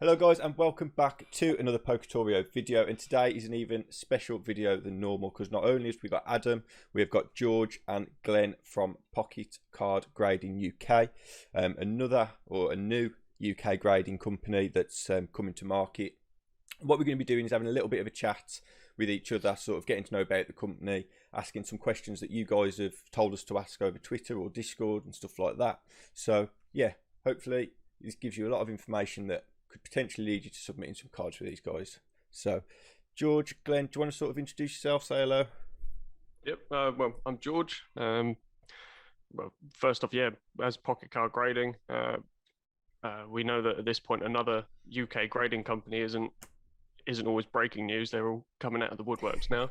Hello guys and welcome back to another Poketorio video, and today is an even special video than normal because not only have we got Adam, we've got George and Glenn from Pocket Card Grading UK, a new UK grading company that's coming to market. What we're going to be doing is having a little bit of a chat with each other, sort of getting to know about the company, asking some questions that you guys have told us to ask over Twitter or Discord and stuff like that. So yeah, hopefully this gives you a lot of information that could potentially lead you to submitting some cards for these guys. So, George, Glenn, do you want to sort of introduce yourself, say hello? Yep. Well, I'm George. Well, first off, yeah, as Pocket Card Grading, we know that at this point another UK grading company isn't always breaking news. They're all coming out of the woodworks now.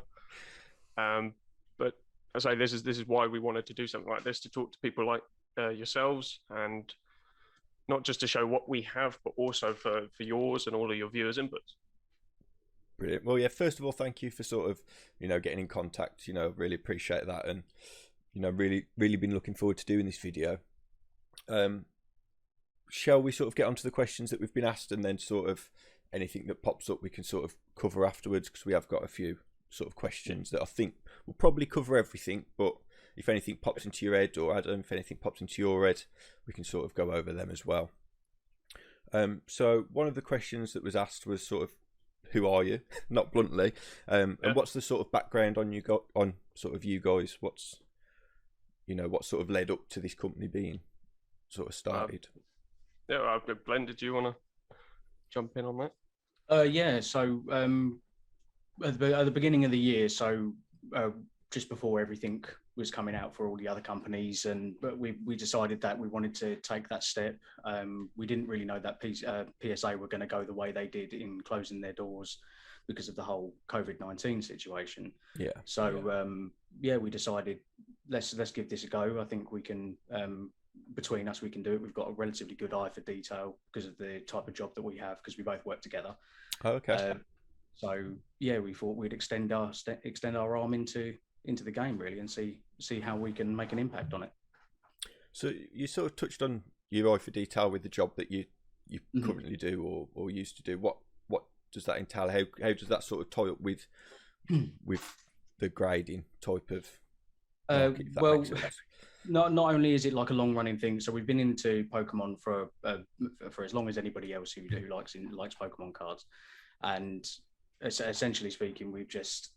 But I say this is why we wanted to do something like this, to talk to people like yourselves, and not just to show what we have, but also for yours and all of your viewers' inputs. Brilliant. Well, yeah, first of all, thank you for sort of, getting in contact. Really appreciate that, and, really been looking forward to doing this video. Shall we sort of get onto the questions that we've been asked, and then sort of anything that pops up we can sort of cover afterwards, because we have got a few sort of questions that I think will probably cover everything, but if anything pops into your head, or Adam, if anything pops into your head, we can sort of go over them as well. So one of the questions that was asked was sort of, who are you? Not bluntly. And what's the sort of background on you guys? What's, what sort of led up to this company being sort of started? Glenn, did you want to jump in on that? Yeah. So at the beginning of the year, just before everything was coming out for all the other companies, but we decided that we wanted to take that step. We didn't really know that PSA were going to go the way they did in closing their doors because of the whole COVID-19 situation. Yeah. So we decided let's give this a go. I think we can. Between us, we can do it. We've got a relatively good eye for detail because of the type of job that we have, because we both work together. Oh, okay. So yeah, we thought we'd extend our arm into the game really, and see how we can make an impact on it. So you sort of touched on your eye for detail with the job that you currently do or used to do. What does that entail? How does that sort of tie up with the grading type of market, if that makes sense? Not only is it like a long running thing, so we've been into Pokemon for as long as anybody else who likes Pokemon cards, and essentially speaking, we've just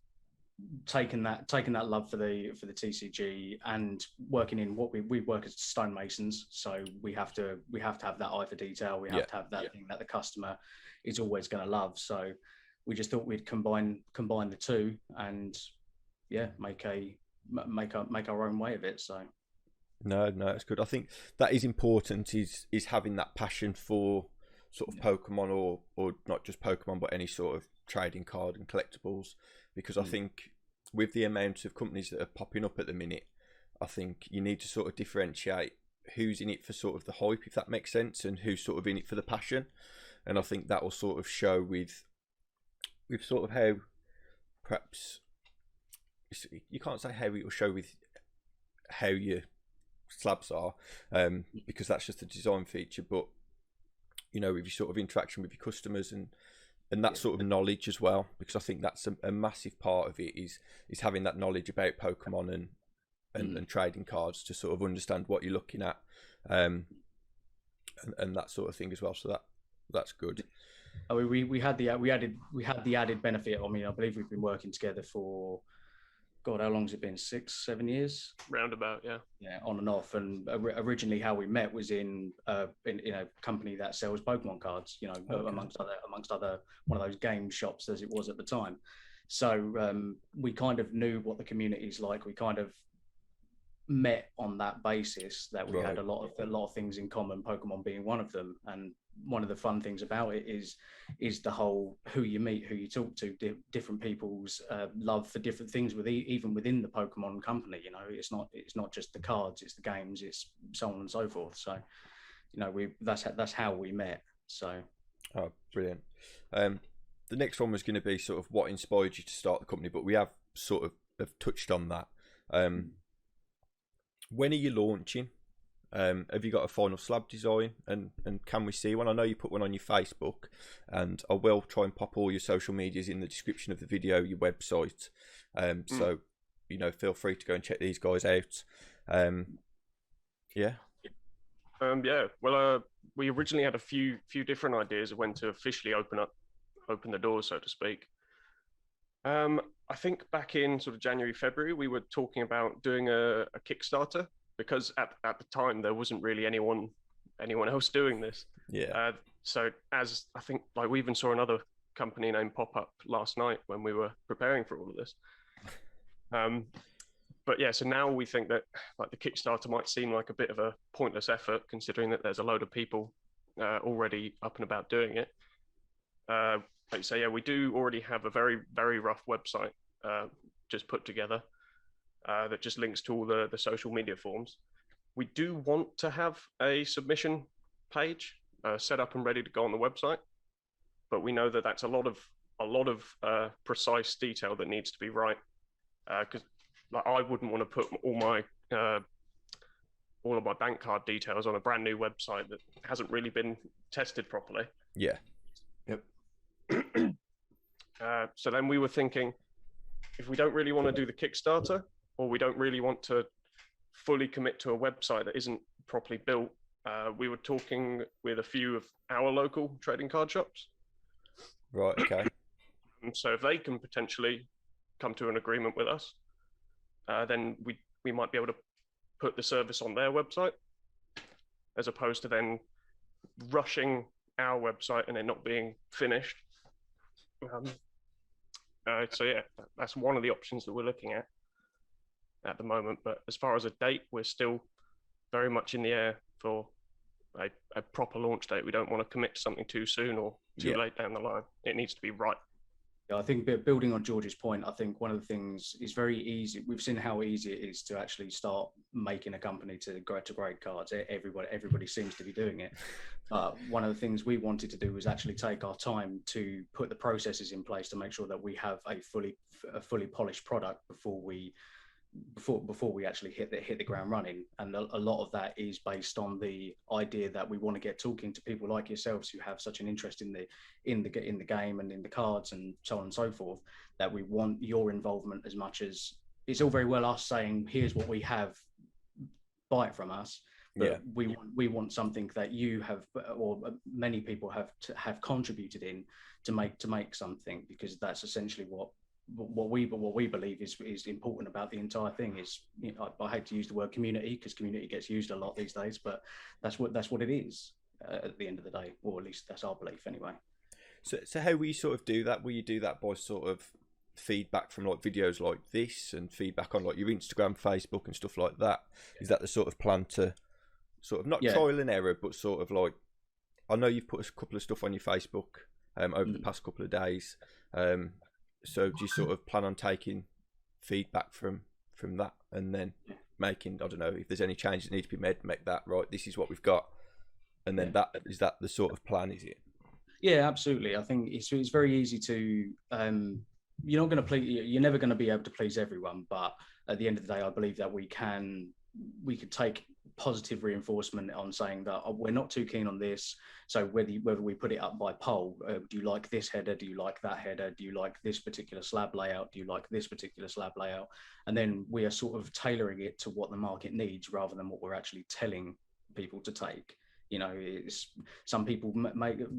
taken that love for the TCG and working in what we work as stonemasons, so we have to have that eye for detail. We have to have that thing that the customer is always going to love. So we just thought we'd combine the two and make our own way of it. So no, it's good. I think that is important, is having that passion for sort of Pokemon, or not just Pokemon, but any sort of trading card and collectibles, because I think with the amount of companies that are popping up at the minute, I think you need to sort of differentiate who's in it for sort of the hype, if that makes sense, and who's sort of in it for the passion. And I think that will sort of show with sort of how, perhaps you can't say how it will show with how your slabs are, because that's just a design feature, but with your sort of interaction with your customers and that sort of knowledge as well, because I think that's a massive part of it, is having that knowledge about Pokemon and trading cards to sort of understand what you're looking at, and that sort of thing as well. So that's good. I mean, we had the added benefit. I mean, I believe we've been working together for, God, how long has it been? 6-7 years? Roundabout, yeah. Yeah, on and off. And originally, how we met was in a company that sells Pokemon cards. Amongst other one of those game shops, as it was at the time. So we kind of knew what the community's like. We kind of met on that basis, that we had a lot of things in common, Pokemon being one of them. And one of the fun things about it is the whole who you meet, who you talk to, different people's love for different things even within the Pokemon company. It's not just the cards, it's the games, it's so on and so forth. So that's how we met. So brilliant. The next one was going to be sort of what inspired you to start the company, but we have sort of touched on that. When are you launching? Have you got a final slab design, and can we see one? I know you put one on your Facebook, and I will try and pop all your social medias in the description of the video, your website. So feel free to go and check these guys out. Yeah. Well, we originally had a few different ideas of when to officially open the doors, so to speak. I think back in sort of January, February, we were talking about doing a Kickstarter, because at the time there wasn't really anyone else doing this. Yeah. So as I think, like, we even saw another company name pop up last night when we were preparing for all of this. But yeah, so now we think that like the Kickstarter might seem like a bit of a pointless effort, considering that there's a load of people already up and about doing it. So yeah, we do already have a very, very rough website just put together that just links to all the social media forms. We do want to have a submission page set up and ready to go on the website, but we know that that's a lot of precise detail that needs to be right, because like, I wouldn't want to put all of my bank card details on a brand new website that hasn't really been tested properly. Yeah. Yep. So then we were thinking, if we don't really want to do the Kickstarter, or we don't really want to fully commit to a website that isn't properly built, we were talking with a few of our local trading card shops. Right. Okay. So if they can potentially come to an agreement with us, then we might be able to put the service on their website, as opposed to then rushing our website and it not being finished. So yeah, that's one of the options that we're looking at the moment. But as far as a date, we're still very much in the air for a proper launch date. We don't want to commit to something too soon or too late down the line. It needs to be right. Yeah, I think building on George's point, I think one of the things is very easy. We've seen how easy it is to actually start making a company to grade cards. Everybody seems to be doing it. One of the things we wanted to do was actually take our time to put the processes in place to make sure that we have a fully polished product before we actually hit the ground running. And a lot of that is based on the idea that we want to get talking to people like yourselves who have such an interest in the game and in the cards and so on and so forth, that we want your involvement as much as it's all very well us saying, here's what we have, buy it from us. But we want something that you have, or many people have contributed in to make something, because that's essentially what we believe is important about the entire thing. Is, I hate to use the word community, because community gets used a lot these days, but that's what it is at the end of the day, or at least that's our belief anyway. So how will you sort of do that? Will you do that by sort of feedback from like videos like this and feedback on like your Instagram, Facebook and stuff like that? Is that the sort of plan to sort of not trial and error, but sort of like, I know you've put a couple of stuff on your Facebook over the past couple of days. So do you sort of plan on taking feedback from that and then making, I don't know, if there's any changes that need to be made, make that right, this is what we've got, and then that is that the sort of plan, is it? Yeah, absolutely. I think it's very easy to you're never going to be able to please everyone, but at the end of the day, I believe that we could take positive reinforcement on saying that we're not too keen on this. So whether we put it up by poll, do you like this header? Do you like that header? Do you like this particular slab layout? Do you like this particular slab layout? And then we are sort of tailoring it to what the market needs rather than what we're actually telling people to take. It's some people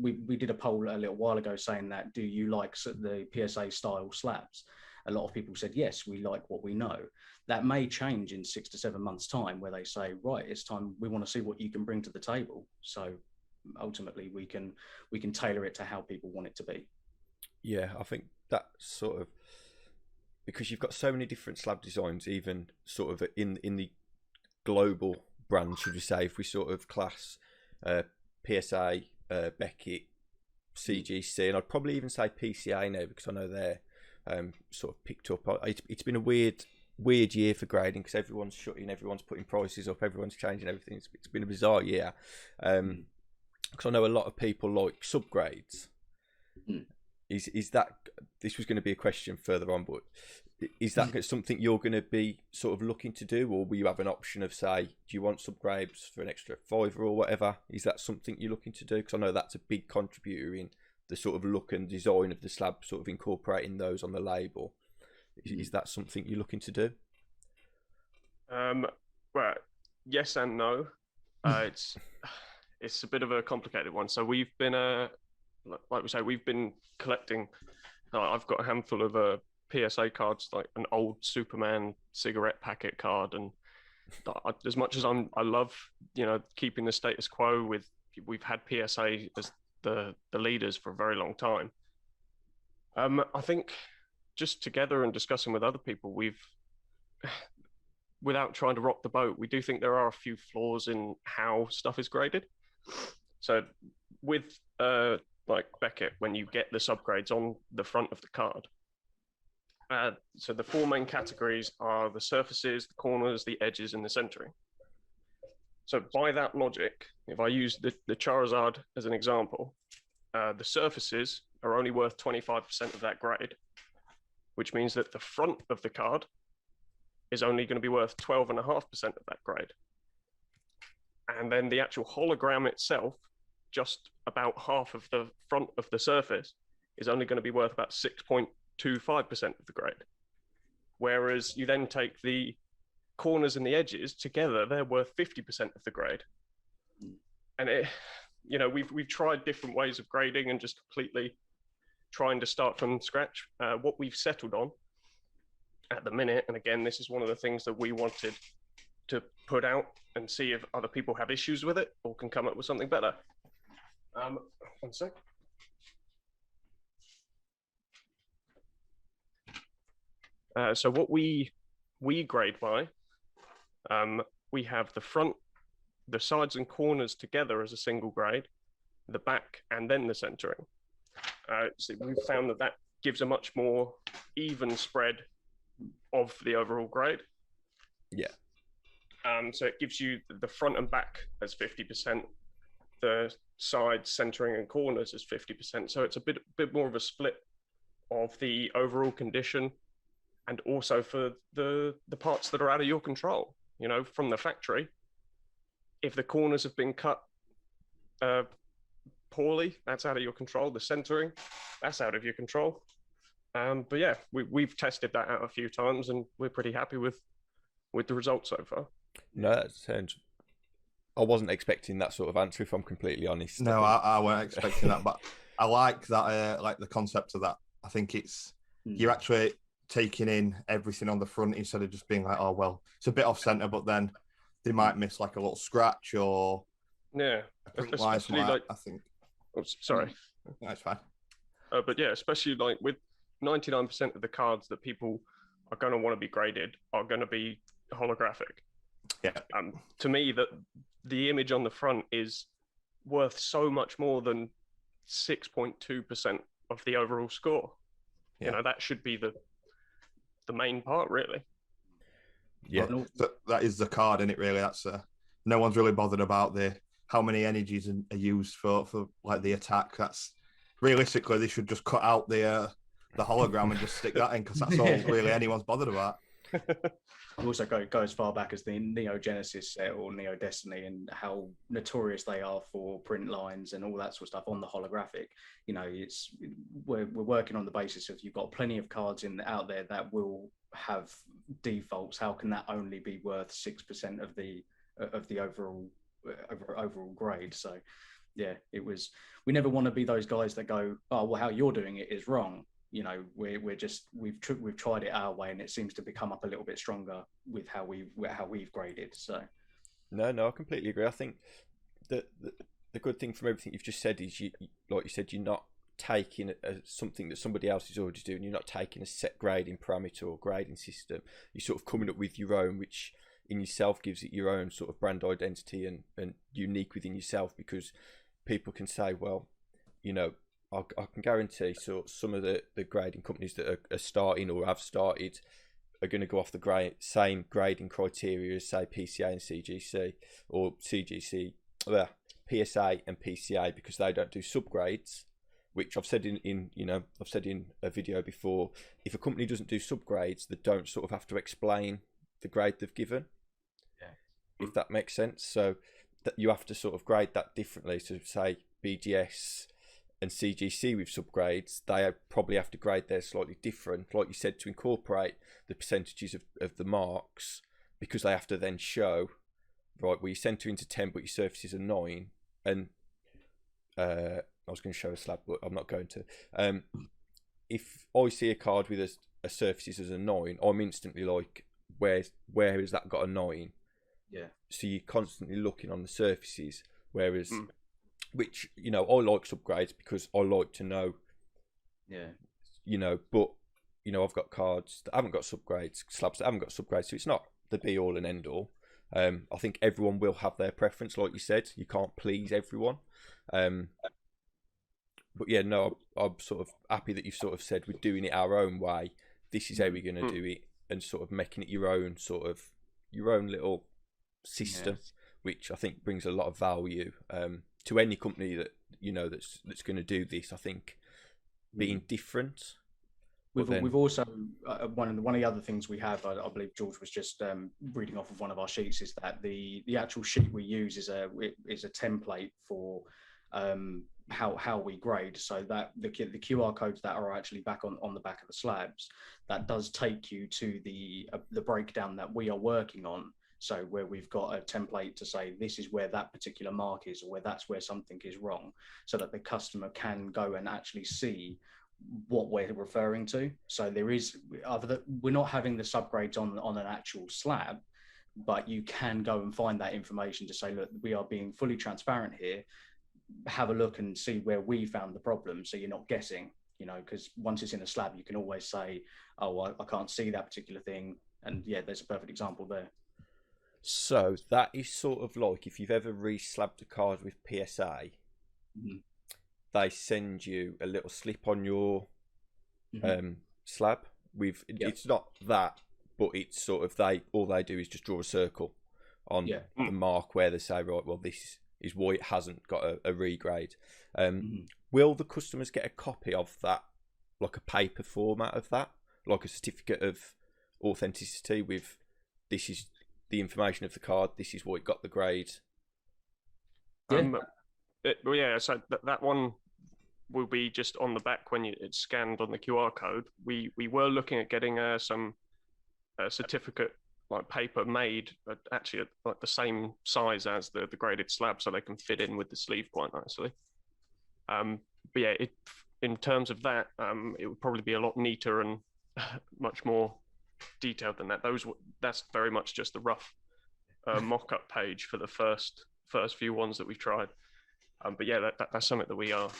we did a poll a little while ago saying that, do you like the PSA style slabs? A lot of people said, yes, we like what we know. That may change in 6 to 7 months' time, where they say, right, it's time, we want to see what you can bring to the table. So ultimately we can tailor it to how people want it to be. Yeah, I think that sort of, because you've got so many different slab designs, even sort of in the global brand, should we say, if we sort of class PSA, Beckett, CGC, and I'd probably even say PCA now, because I know they're sort of picked up. It's been a weird year for grading, because everyone's shutting, everyone's putting prices up, everyone's changing everything. It's been a bizarre year, because I know a lot of people like subgrades. Is that, this was going to be a question further on, but Is that something you're going to be sort of looking to do, or will you have an option of, say, do you want subgrades for an extra £5 or whatever? Is that something you're looking to do? Because I know that's a big contributor in the sort of look and design of the slab, sort of incorporating those on the label. Is that something you're looking to do? Well, yes and no. It's a bit of a complicated one. So we've been, like we say, we've been collecting. I've got a handful of PSA cards, like an old Superman cigarette packet card, and as much as I love, keeping the status quo we've had PSA as the leaders for a very long time. I think just together and discussing with other people, without trying to rock the boat, we do think there are a few flaws in how stuff is graded. So with like Beckett, when you get the subgrades on the front of the card, so the 4 main categories are the surfaces, the corners, the edges, and the centering. So by that logic, if I use the Charizard as an example, the surfaces are only worth 25% of that grade, which means that the front of the card is only going to be worth 12.5% of that grade. And then the actual hologram itself, just about half of the front of the surface, is only going to be worth about 6.25% of the grade. Whereas you then take the corners and the edges together, they're worth 50% of the grade. And we've tried different ways of grading and just completely trying to start from scratch. What we've settled on at the minute, and again, this is one of the things that we wanted to put out and see if other people have issues with it or can come up with something better. One sec. So what we grade by, we have the front, the sides and corners together as a single grade, the back, and then the centering. So we've found that gives a much more even spread of the overall grade. Yeah. So it gives you the front and back as 50%, the sides, centering, and corners as 50%. So it's a bit more of a split of the overall condition, and also for the parts that are out of your control. From the factory, if the corners have been cut poorly, that's out of your control. The centering, that's out of your control. But yeah, we've tested that out a few times, and we're pretty happy with the results so far. No, that sounds. I wasn't expecting that sort of answer, if I'm completely honest. No, I weren't expecting that, but I like that. Like the concept of that. I think you're actually taking in everything on the front instead of just being like, oh well, it's a bit off center, but then they might miss like a little scratch or a print line. Like, I think. Oh, sorry. That's fine. But yeah, especially like with 99% of the cards that people are going to want to be graded are going to be holographic. Yeah. To me, the image on the front is worth so much more than 6.2% of the overall score. Yeah. That should be the main part, really. Yeah. That is the card, isn't it? Really, that's no one's really bothered about how many energies are used for like the attack. That's realistically they should just cut out the hologram and just stick that in, because that's all really anyone's bothered about. Also go as far back as the Neo Genesis set or Neo Destiny, and how notorious they are for print lines and all that sort of stuff on the holographic. We're working on the basis of you've got plenty of cards out there that will have defaults. How can that only be worth 6% of the overall grade? So yeah, we never want to be those guys that go, oh well, how you're doing it is wrong. We've tried it our way, and it seems to become up a little bit stronger with how we've graded. So no, I completely agree. I think the good thing from everything you've just said is like you said, you're not taking something that somebody else is already doing. You're not taking a set grading parameter or grading system. You're sort of coming up with your own, which in yourself gives it your own sort of brand identity and unique within yourself, because people can say, well, I can guarantee some of the grading companies that are starting or have started are going to go off the same grading criteria as, say, PCA and CGC, or PSA and PCA, because they don't do subgrades. which I've said I've said in a video before, if a company doesn't do subgrades, they don't sort of have to explain the grade they've given. If that makes sense. So that you have to sort of grade that differently. So say BGS and CGC with subgrades, they probably have to grade theirs slightly different, like you said, to incorporate the percentages of the marks, because they have to then show, right, well, you center into 10 but your surfaces are 9. And I was going to show a slab, but I'm not going to. If I see a card with a surfaces as a 9, I'm instantly like, where has that got a 9? Yeah. So you're constantly looking on the surfaces, whereas, which, I like subgrades because I like to know. Yeah. But, I've got cards that haven't got subgrades, slabs that haven't got subgrades, so it's not the be all and end all. I think everyone will have their preference, like you said. You can't please everyone. But yeah, no, I'm sort of happy that you've sort of said we're doing it our own way. This is how we're going to do it, and sort of making it your own little system, which I think brings a lot of value to any company that that's going to do this. I think being different. We've also one of the other things we have, I believe George was just reading off of one of our sheets, is that the actual sheet we use is a template for how we grade. So that the QR codes that are actually back on the back of the slabs, that does take you to the breakdown that we are working on. So where we've got a template to say this is where that particular mark is, or that's where something is wrong, so that the customer can go and actually see what we're referring to. So we're not having the subgrades on an actual slab, but you can go and find that information to say, look, we are being fully transparent here. Have a look and see where we found the problem, so you're not guessing, because once it's in a slab, you can always say, oh, I can't see that particular thing. And yeah, there's a perfect example there. So that is sort of like if you've ever re-slabbed a card with PSA, they send you a little slip on your slab with, it's not that, but it's sort of all they do is just draw a circle on the mark where they say, right, well, this is why it hasn't got a regrade. Will the customers get a copy of that, like a paper format of that, like a certificate of authenticity with, this is the information of the card, this is what it got the grade? So that one will be just on the back when it's scanned on the QR code. We were looking at getting some certificate, like paper made, actually at like the same size as the graded slab, so they can fit in with the sleeve quite nicely. But yeah, in terms of that, it would probably be a lot neater and much more detailed than that. That's very much just the rough mock-up page for the first few ones that we've tried. But yeah, that's something that we are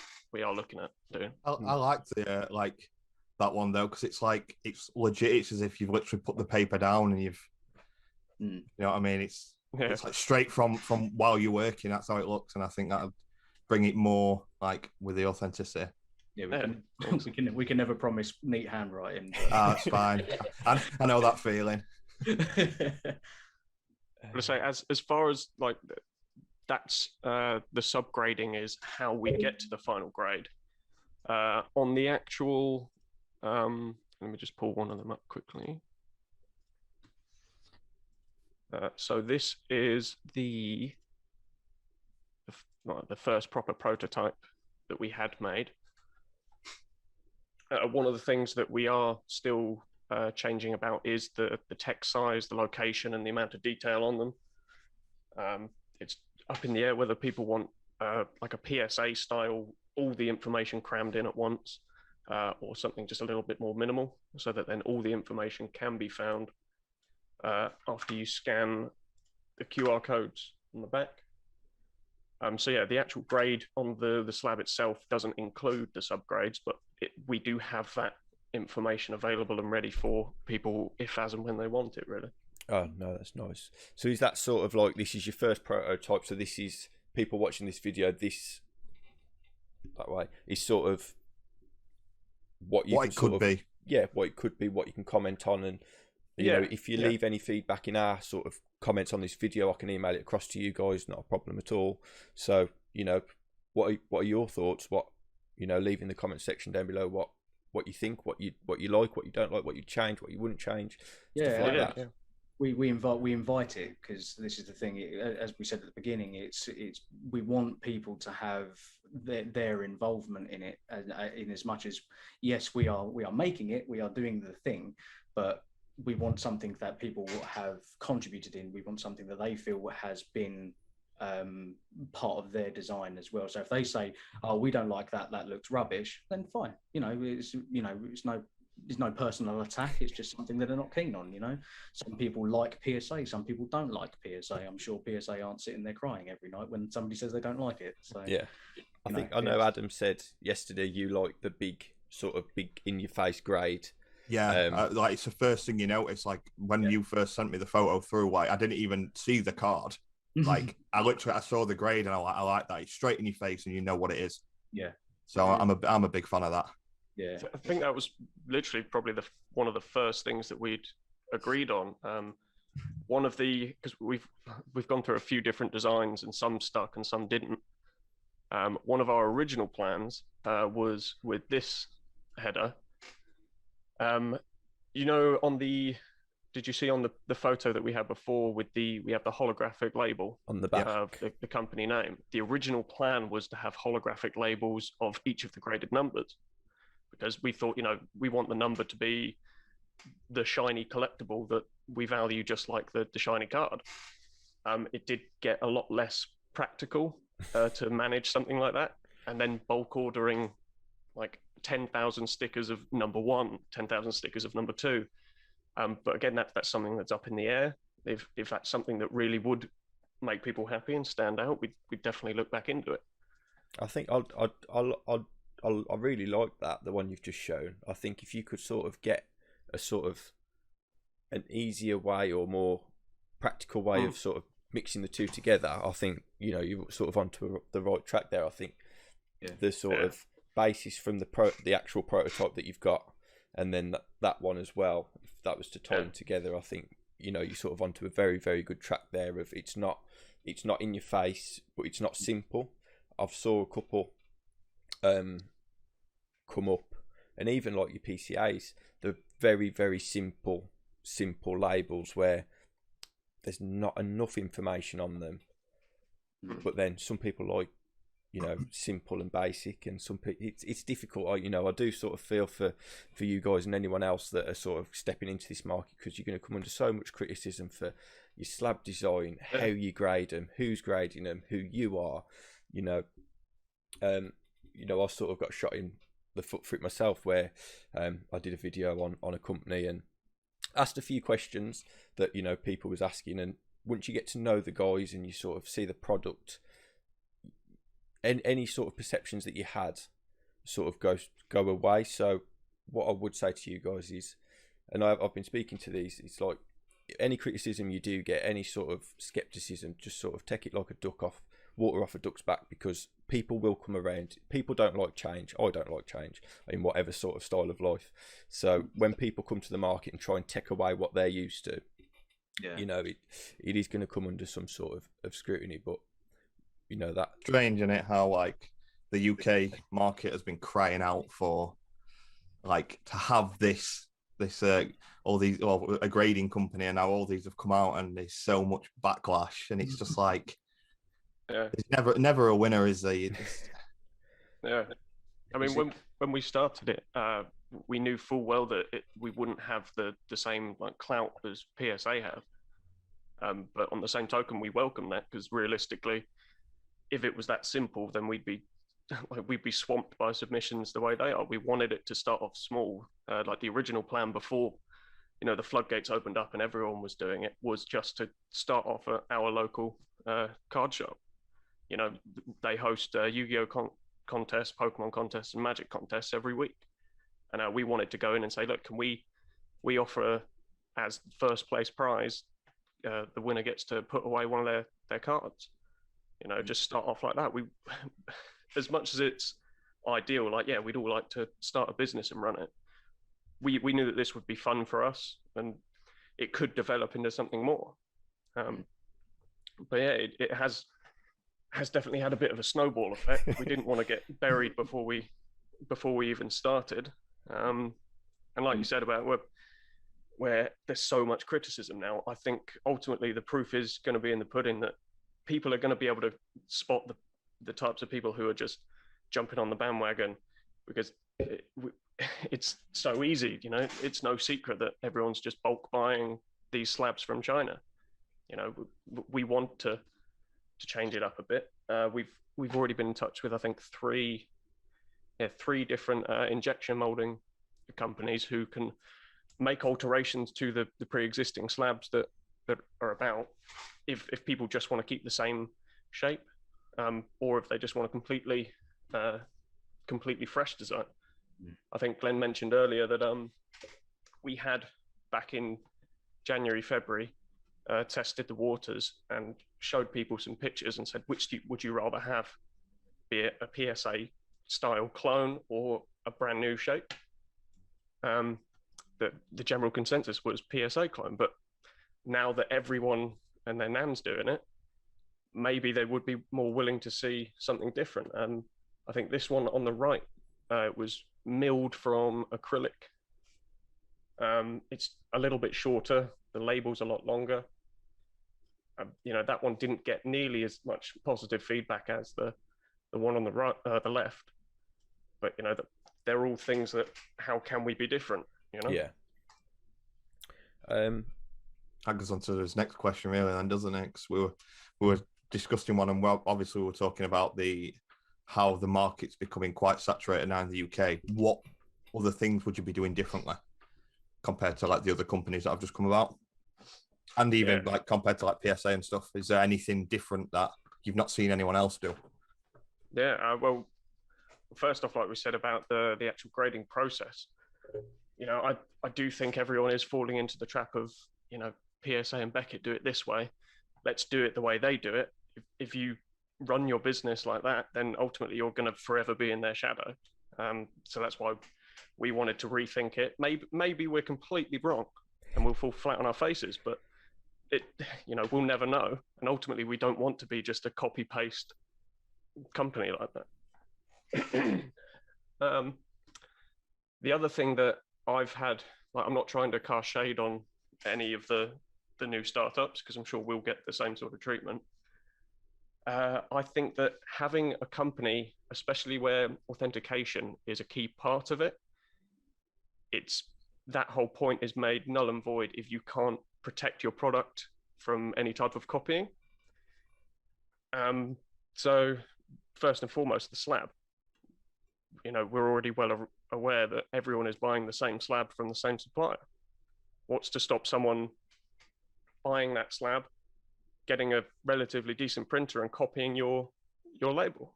looking at doing. I like the that one though, because it's like, it's legit. It's as if you've literally put the paper down and you've, you know what I mean? It's like straight from while you're working. That's how it looks, and I think that would bring it more like with the authenticity. Yeah, we can never promise neat handwriting. That's fine. I know that feeling. But I say, as far as like that's the subgrading is how we get to the final grade. On the actual, let me just pull one of them up quickly. So this is the first proper prototype that we had made. One of the things that we are still changing about is the text size, the location, and the amount of detail on them. It's up in the air whether people want like a PSA style, all the information crammed in at once, or something just a little bit more minimal, so that then all the information can be found after you scan the QR codes on the back. So yeah, the actual grade on the slab itself doesn't include the subgrades, but we do have that information available and ready for people if, as and when they want it, really. Oh, no, that's nice. So is that sort of like, this is your first prototype, so this is, people watching this video, this, that way, is sort of what you what can it could be. Yeah, what it could be, what you can comment on, and you know, if you leave any feedback in our sort of comments on this video, I can email it across to you guys, not a problem at all. So, you know, what are your thoughts? What leave in the comment section down below what you think, what you like, what you don't like, what you change, what you wouldn't change. Stuff like that. Yeah. We invite it, because this is the thing. As we said at the beginning, it's we want people to have their involvement in it, in as much as, yes, we are making it, we are doing the thing, but we want something that people have contributed in. We want something that they feel has been part of their design as well. So if they say, "Oh, we don't like that looks rubbish," then fine. It's no personal attack. It's just something that they're not keen on. Some people like PSA, some people don't like PSA. I'm sure PSA aren't sitting there crying every night when somebody says they don't like it. So yeah, I know Adam said yesterday you like the big in your face grade. Yeah, like it's the first thing you notice. Like when you first sent me the photo through, like I didn't even see the card. Like I saw the grade and I like that. It's straight in your face and you know what it is. Yeah. So I'm a big fan of that. Yeah. I think that was literally probably one of the first things that we'd agreed on. Because we've gone through a few different designs and some stuck and some didn't. One of our original plans was with this header. Did you see on the photo that we had before we have the holographic label on the back of the company name? The original plan was to have holographic labels of each of the graded numbers, because we thought, we want the number to be the shiny collectible that we value, just like the shiny card. It did get a lot less practical to manage something like that, and then bulk ordering like 10,000 stickers of number 1, 10,000 stickers of number 2. But again, that's something that's up in the air. If that's something that really would make people happy and stand out, we'd definitely look back into it. I think I really like that, the one you've just shown. I think if you could sort of get a sort of an easier way or more practical way of sort of mixing the two together, I think you're sort of onto the right track there. I think the sort of basis from the actual prototype that you've got, and then that one as well, if that was to tie them together, I think you're sort of onto a very, very good track there. Of it's not in your face, but it's not simple. I've saw a couple come up, and even like your PCAs, they're very, very simple labels where there's not enough information on them. But then some people like simple and basic, and some people it's difficult. I do sort of feel for you guys and anyone else that are sort of stepping into this market, because you're going to come under so much criticism for your slab design, how you grade them, who's grading them, who you are. I sort of got shot in the foot for it myself, where I did a video on a company and asked a few questions that people was asking, and once you get to know the guys and you sort of see the product, and any sort of perceptions that you had sort of go away. So what I would say to you guys is, and I've been speaking to these, it's like any criticism you do get, any sort of skepticism, just sort of take it like water off a duck's back, because people will come around. People don't like change. I don't like change in whatever sort of style of life. So when people come to the market and try and take away what they're used to, it is going to come under some sort of scrutiny. But that strange, isn't it, how like the UK market has been crying out for like to have this all these, a grading company, and now all these have come out and there's so much backlash, and it's just like there's never a winner, is there? Yeah, I mean, when we started it, we knew full well that we wouldn't have the same like clout as PSA have, but on the same token, we welcome that, because realistically, if it was that simple, then we'd be swamped by submissions the way they are. We wanted it to start off small, like the original plan before the floodgates opened up and everyone was doing it, was just to start off at our local card shop. They host Yu-Gi-Oh contests, Pokemon contests, and Magic contests every week, and we wanted to go in and say, look, can we offer as first place prize, the winner gets to put away one of their cards. Just start off like that. We, as much as it's ideal, we'd all like to start a business and run it. We knew that this would be fun for us, and it could develop into something more. But yeah, it has definitely had a bit of a snowball effect. We didn't want to get buried before we before we even started. And like you said about where there's so much criticism now, I think ultimately the proof is going to be in the pudding, that people are going to be able to spot the types of people who are just jumping on the bandwagon, because it's so easy. You know, it's no secret that everyone's just bulk buying these slabs from China. You know, we want to change it up a bit. We've already been in touch with, I think, three different injection molding companies who can make alterations to the pre-existing slabs that are about, if people just want to keep the same shape, or if they just want a completely fresh design. I think Glenn mentioned earlier that we had, back in January, February, tested the waters and showed people some pictures and said, which would you rather have, be it a PSA style clone or a brand new shape? The general consensus was PSA clone, but now that everyone and their nan's doing it, maybe they would be more willing to see something different. And I think this one on the right was milled from acrylic. It's a little bit shorter, the label's a lot longer. You know, that one didn't get nearly as much positive feedback as the one on the right, the left. But you know, they're all things that, how can we be different? You know? Yeah. That goes on to this next question, really, then, doesn't it? Because we were discussing one, and obviously we were talking about how the market's becoming quite saturated now in the UK. What other things would you be doing differently compared to like the other companies that have just come about, and even like compared to like PSA and stuff? Is there anything different that you've not seen anyone else do? Yeah, well, first off, like we said about the actual grading process, you know, I do think everyone is falling into the trap of, you know, PSA and Beckett do it this way, let's do it the way they do it. If you run your business like that, then ultimately you're going to forever be in their shadow. So that's why we wanted to rethink it. Maybe we're completely wrong and we'll fall flat on our faces, but you know, we'll never know. And ultimately we don't want to be just a copy paste company like that. The other thing that I've had, like, I'm not trying to cast shade on any of the new startups, because I'm sure we'll get the same sort of treatment. I think that having a company, especially where authentication is a key part of it, that whole point is made null and void if you can't protect your product from any type of copying. So first and foremost, the slab. You know, we're already well aware that everyone is buying the same slab from the same supplier. What's to stop someone buying that slab, getting a relatively decent printer and copying your label?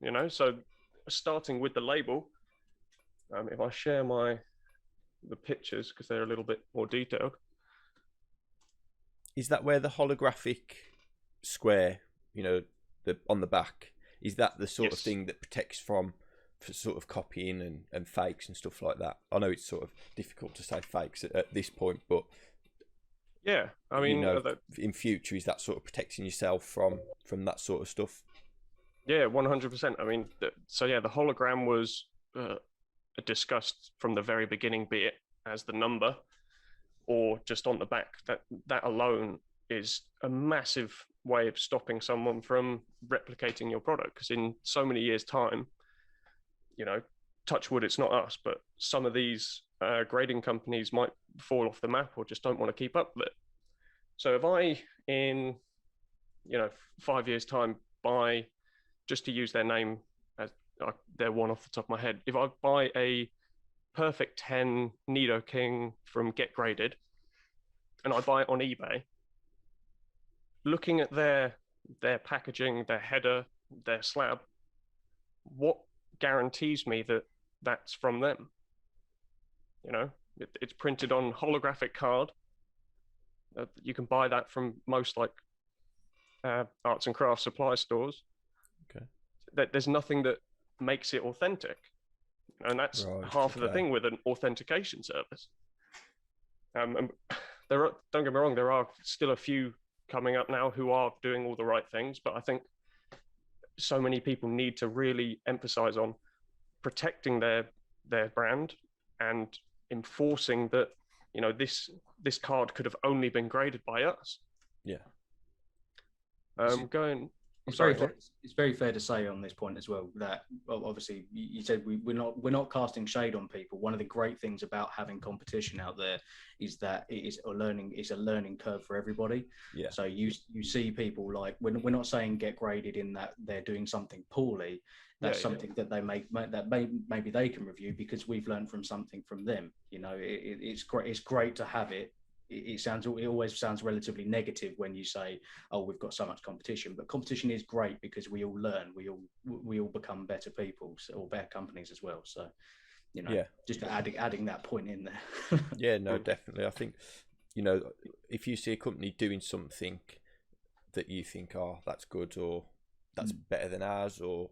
You know, so starting with the label, if I share the pictures, because they're a little bit more detailed. Is that where the holographic square, you know, on the back, is that the sort of thing that protects from sort of copying and fakes and stuff like that? I know it's sort of difficult to say fakes at this point, but yeah, I mean, you know, in future, is that sort of protecting yourself from that sort of stuff? Yeah, 100%. I mean, so yeah, the hologram was discussed from the very beginning, be it as the number or just on the back. That alone is a massive way of stopping someone from replicating your product, because in so many years' time, you know, touch wood, it's not us, but some of these grading companies might fall off the map or just don't want to keep up with it. So if I, in, you know, 5 years' time, buy, just to use their name as their one off the top of my head, if I buy a Perfect 10 Nido King from Get Graded and I buy it on eBay, looking at their packaging, their header, their slab, what guarantees me that that's from them? You know, it's printed on holographic card. You can buy that from most like arts and crafts supply stores. Okay. There's nothing that makes it authentic, and that's half of the thing with an authentication service. And don't get me wrong, there are still a few coming up now who are doing all the right things, but I think so many people need to really emphasize on protecting their brand and enforcing that, you know, this card could have only been graded by us. Yeah. It's very fair to say on this point as well that, well, obviously you said we're not casting shade on people. One of the great things about having competition out there is that it's a learning curve for everybody. Yeah. So you see people, like, we're not saying get graded in that they're doing something poorly. That's something that they maybe they can review, because we've learned from something from them. You know, it's great. It's great to have it. It always sounds relatively negative when you say, oh, we've got so much competition, but competition is great because we all learn, we all become better people, or better companies as well. So, you know, just adding that point in there. Yeah, no, definitely. I think, you know, if you see a company doing something that you think, oh, that's good, or that's better than ours, or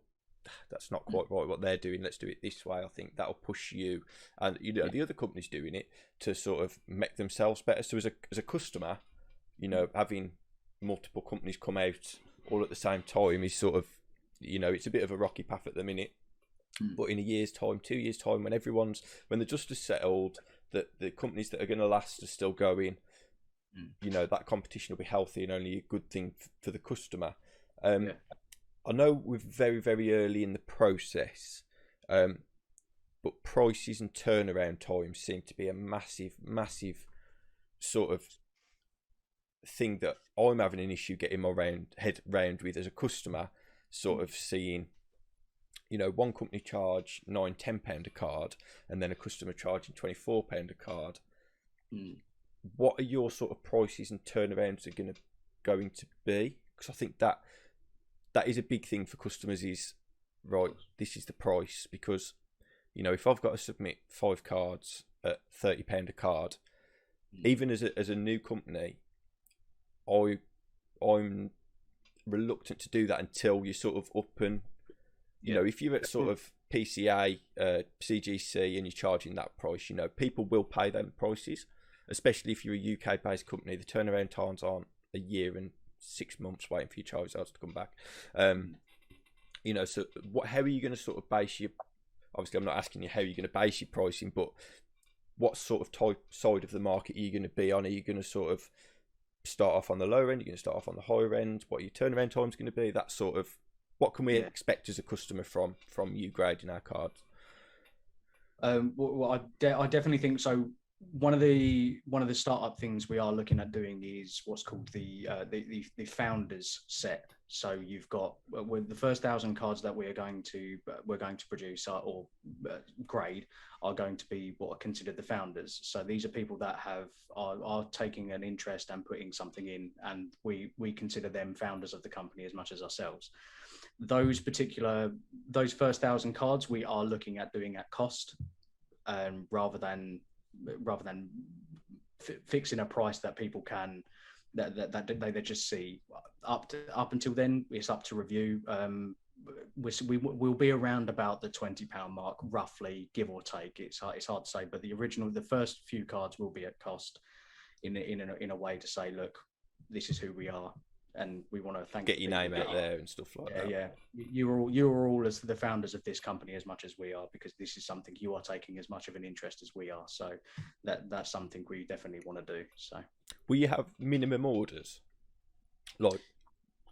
that's not quite right what they're doing, let's do it this way, I think that'll push you and, you know, the other companies doing it to sort of make themselves better. So as a customer, you know, having multiple companies come out all at the same time is sort of, you know, it's a bit of a rocky path at the minute. But in a year's time, 2 years time, when the dust is settled, that the companies that are going to last are still going, you know, that competition will be healthy and only a good thing for the customer. I know we're very, very early in the process, but prices and turnaround times seem to be a massive, massive sort of thing that I'm having an issue getting my head round with as a customer, sort of seeing, you know, one company charge £9-10 a card and then a customer charging £24 a card. What are your sort of prices and turnarounds are going to be? Because I think that is a big thing for customers, is right, this is the price. Because, you know, if I've got to submit 5 cards at £30 a card, even as a new company, I'm reluctant to do that until you sort of up and, you know, if you're at sort of PCA, CGC, and you're charging that price, you know, people will pay them prices, especially if you're a UK based company. The turnaround times aren't a year and 6 months waiting for your Charizards to come back. You know, so how are you going to sort of base your, obviously I'm not asking you how you're going to base your pricing, but what sort of side of the market are you going to be on? Are you going to sort of start off on the lower end? You're going to start off on the higher end? What are your turnaround times going to be? That sort of, what can we expect as a customer from you grading our cards? Well, I definitely think so. One of the startup things we are looking at doing is what's called the founders set. So you've got, with the first 1,000 cards that we're going to produce or grade are going to be what are considered the founders. So these are people that are taking an interest and putting something in, and we consider them founders of the company as much as ourselves. Those first 1,000 cards we are looking at doing at cost, rather than fixing a price that people can that they just see. Up until then, it's up to review. We'll be around about the £20 mark, roughly, give or take. It's hard to say, but the first few cards will be at cost, in a way to say, look, this is who we are, and we want to get your name out there and stuff like that. Yeah, you are all as the founders of this company as much as we are, because this is something you are taking as much of an interest as we are. So that's something we definitely want to do. So, will you have minimum orders? Like,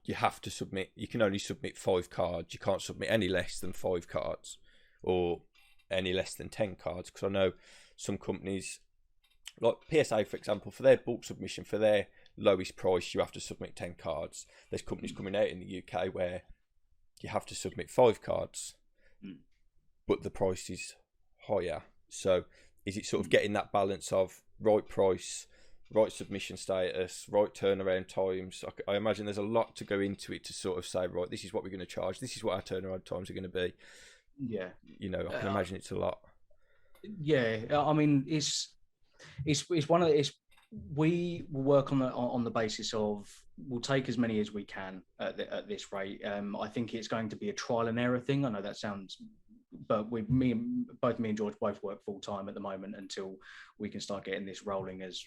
you have to submit. You can only submit 5 cards. You can't submit any less than 5 cards, or any less than 10 cards. Because I know some companies, like PSA, for example, for their bulk submission, for their lowest price, you have to submit 10 cards. There's companies coming out in the UK where you have to submit 5 cards, but the price is higher. So is it sort of getting that balance of right price, right submission status, right turnaround times? I imagine there's a lot to go into it to sort of say, right, this is what we're going to charge, this is what our turnaround times are going to be. Yeah, you know, I can imagine it's a lot. Yeah, I mean, it's one of the, we will work on the basis of, we'll take as many as we can at this rate. I think it's going to be a trial and error thing. I know that sounds, but both me and George both work full time at the moment until we can start getting this rolling as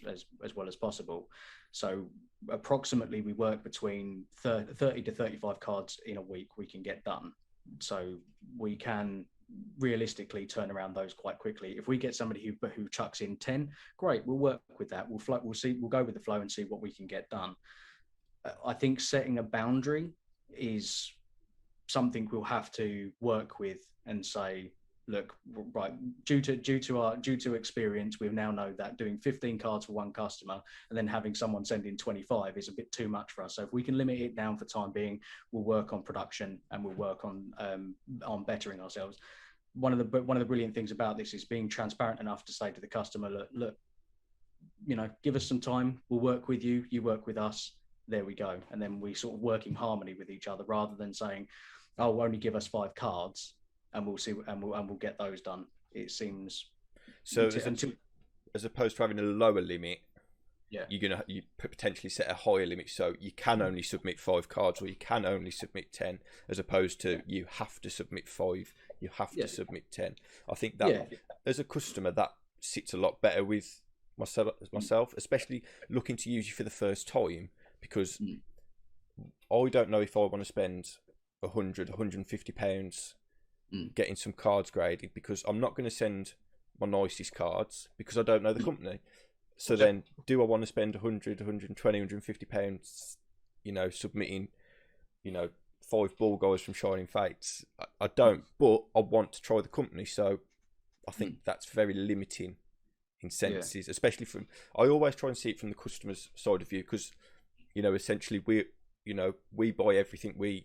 well as possible. So approximately we work between 30 to 35 cards in a week we can get done. So we can realistically turn around those quite quickly. If we get somebody who chucks in 10, great, we'll work with that. We'll go with the flow and see what we can get done. I think setting a boundary is something we'll have to work with and say, look, right, due to experience, we now know that doing 15 cards for one customer and then having someone send in 25 is a bit too much for us. So if we can limit it down for time being, we'll work on production and we'll work on bettering ourselves. One of the brilliant things about this is being transparent enough to say to the customer, look, you know, give us some time, we'll work with you, you work with us, there we go. And then we sort of work in harmony with each other, rather than saying, oh, only give us 5 cards and we'll see, and we'll get those done. It seems so as opposed to having a lower limit, yeah, you potentially set a higher limit, so you can only submit 5 cards, or you can only submit 10, as opposed to you have to submit 5, you have to submit 10. I think that as a customer, that sits a lot better with myself, especially looking to use you for the first time, because I don't know if I want to spend £150 getting some cards graded, because I'm not going to send my nicest cards because I don't know the company. So then, do I want to spend 100, 120, 150 pounds, you know, submitting, you know, 5 ball guys from Shining Fates? I don't, but I want to try the company. So I think that's very limiting in senses, especially from, I always try and see it from the customer's side of view, because, you know, essentially we buy everything.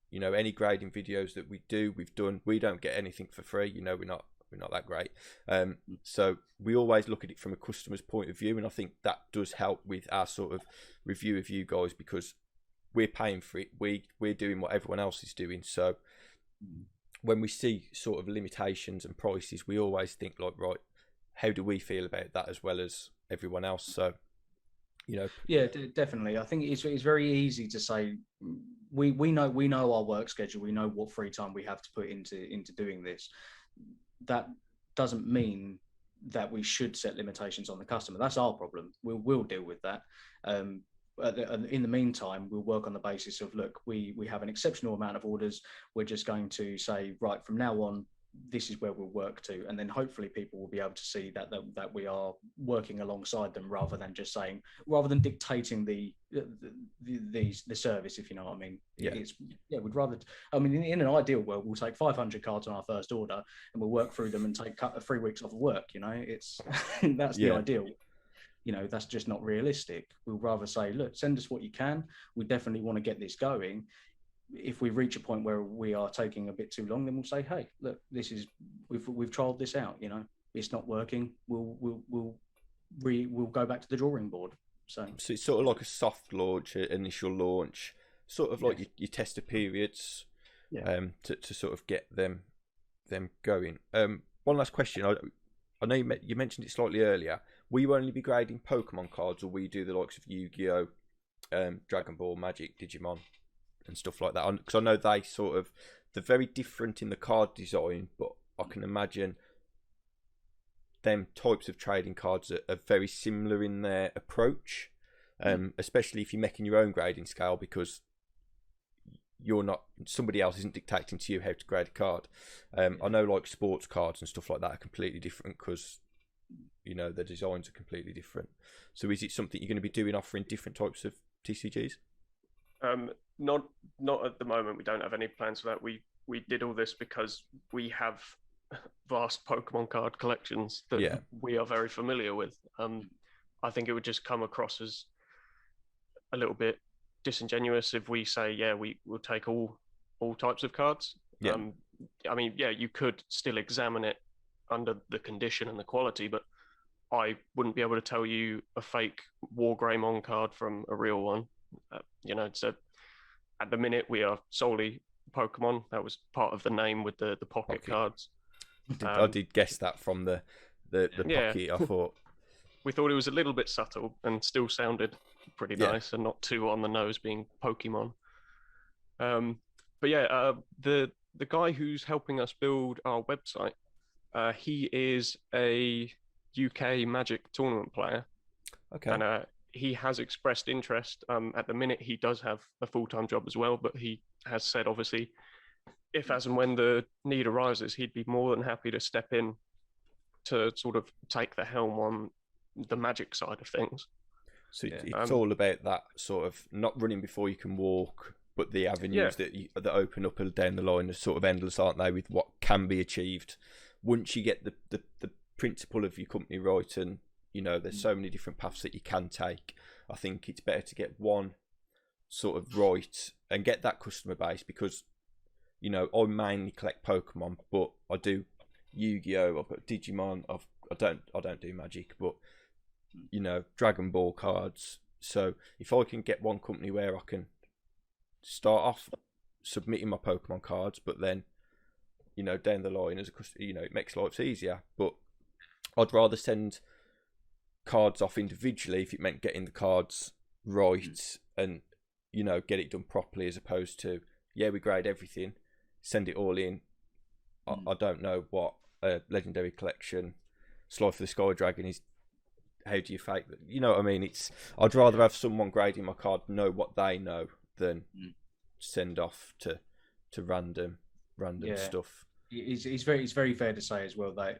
You know, any grading videos that we've done, we don't get anything for free. You know, we're not that great. So we always look at it from a customer's point of view, and I think that does help with our sort of review of you guys, because we're paying for it. We're doing what everyone else is doing. So when we see sort of limitations and prices, we always think like, right, how do we feel about that as well as everyone else? So, you know, yeah, definitely. I think it's very easy to say we know our work schedule. We know what free time we have to put into doing this. That doesn't mean that we should set limitations on the customer. That's our problem. We'll deal with that. In the meantime, we'll work on the basis of, look, we have an exceptional amount of orders. We're just going to say, right, from now on, this is where we'll work to, and then hopefully people will be able to see that we are working alongside them, rather than dictating the service, if you know what I mean. We'd rather, I mean, in an ideal world, we'll take 500 cards on our first order and we'll work through them and take 3 weeks off of work. You know, it's that's the ideal. You know, that's just not realistic. We'll rather say, look, send us what you can. We definitely want to get this going. If we reach a point where we are taking a bit too long, then we'll say, hey, look, we've trialed this out, you know, it's not working. We'll go back to the drawing board. So it's sort of like a soft launch, initial launch, sort of like your tester periods, to sort of get them going. One last question. I know you mentioned it slightly earlier. Will you only be grading Pokemon cards, or will you do the likes of Yu-Gi-Oh, Dragon Ball, Magic, Digimon, and stuff like that? Because I know they're very different in the card design, but I can imagine them types of trading cards are very similar in their approach, especially if you're making your own grading scale, because somebody else isn't dictating to you how to grade a card. I know like sports cards and stuff like that are completely different, because, you know, the designs are completely different. So is it something you're going to be doing, offering different types of TCGs? Not at the moment. We don't have any plans for that. We did all this because we have vast Pokemon card collections that we are very familiar with. I think it would just come across as a little bit disingenuous if we say, we will take all types of cards. I mean, you could still examine it under the condition and the quality, but I wouldn't be able to tell you a fake War Greymon card from a real one. You know, so at the minute we are solely Pokemon. That was part of the name with the pocket cards. I did guess that from the pocket. I thought we thought it was a little bit subtle and still sounded pretty nice and not too on the nose, being Pokemon. But the guy who's helping us build our website, he is a UK Magic tournament player. Okay. And he has expressed interest. At the minute, he does have a full-time job as well, but he has said, obviously, if as and when the need arises, he'd be more than happy to step in to sort of take the helm on the Magic side of things. So it's all about that sort of not running before you can walk, but the avenues that open up down the line are sort of endless, aren't they, with what can be achieved once you get the principle of your company right. And there's so many different paths that you can take. I think it's better to get one sort of right and get that customer base, because I mainly collect Pokemon, but I do Yu-Gi-Oh, I've got Digimon, I don't do Magic, but Dragon Ball cards. So if I can get one company where I can start off submitting my Pokemon cards, but then down the line as a customer, it makes life easier. But I'd rather send cards off individually if it meant getting the cards right and get it done properly, as opposed to we grade everything, send it all in. I don't know what a legendary collection Slide for the Sky Dragon is. How do you fake that? You know what I mean? I'd rather have someone grading my card know what they know than send off to random stuff. It's very fair to say as well that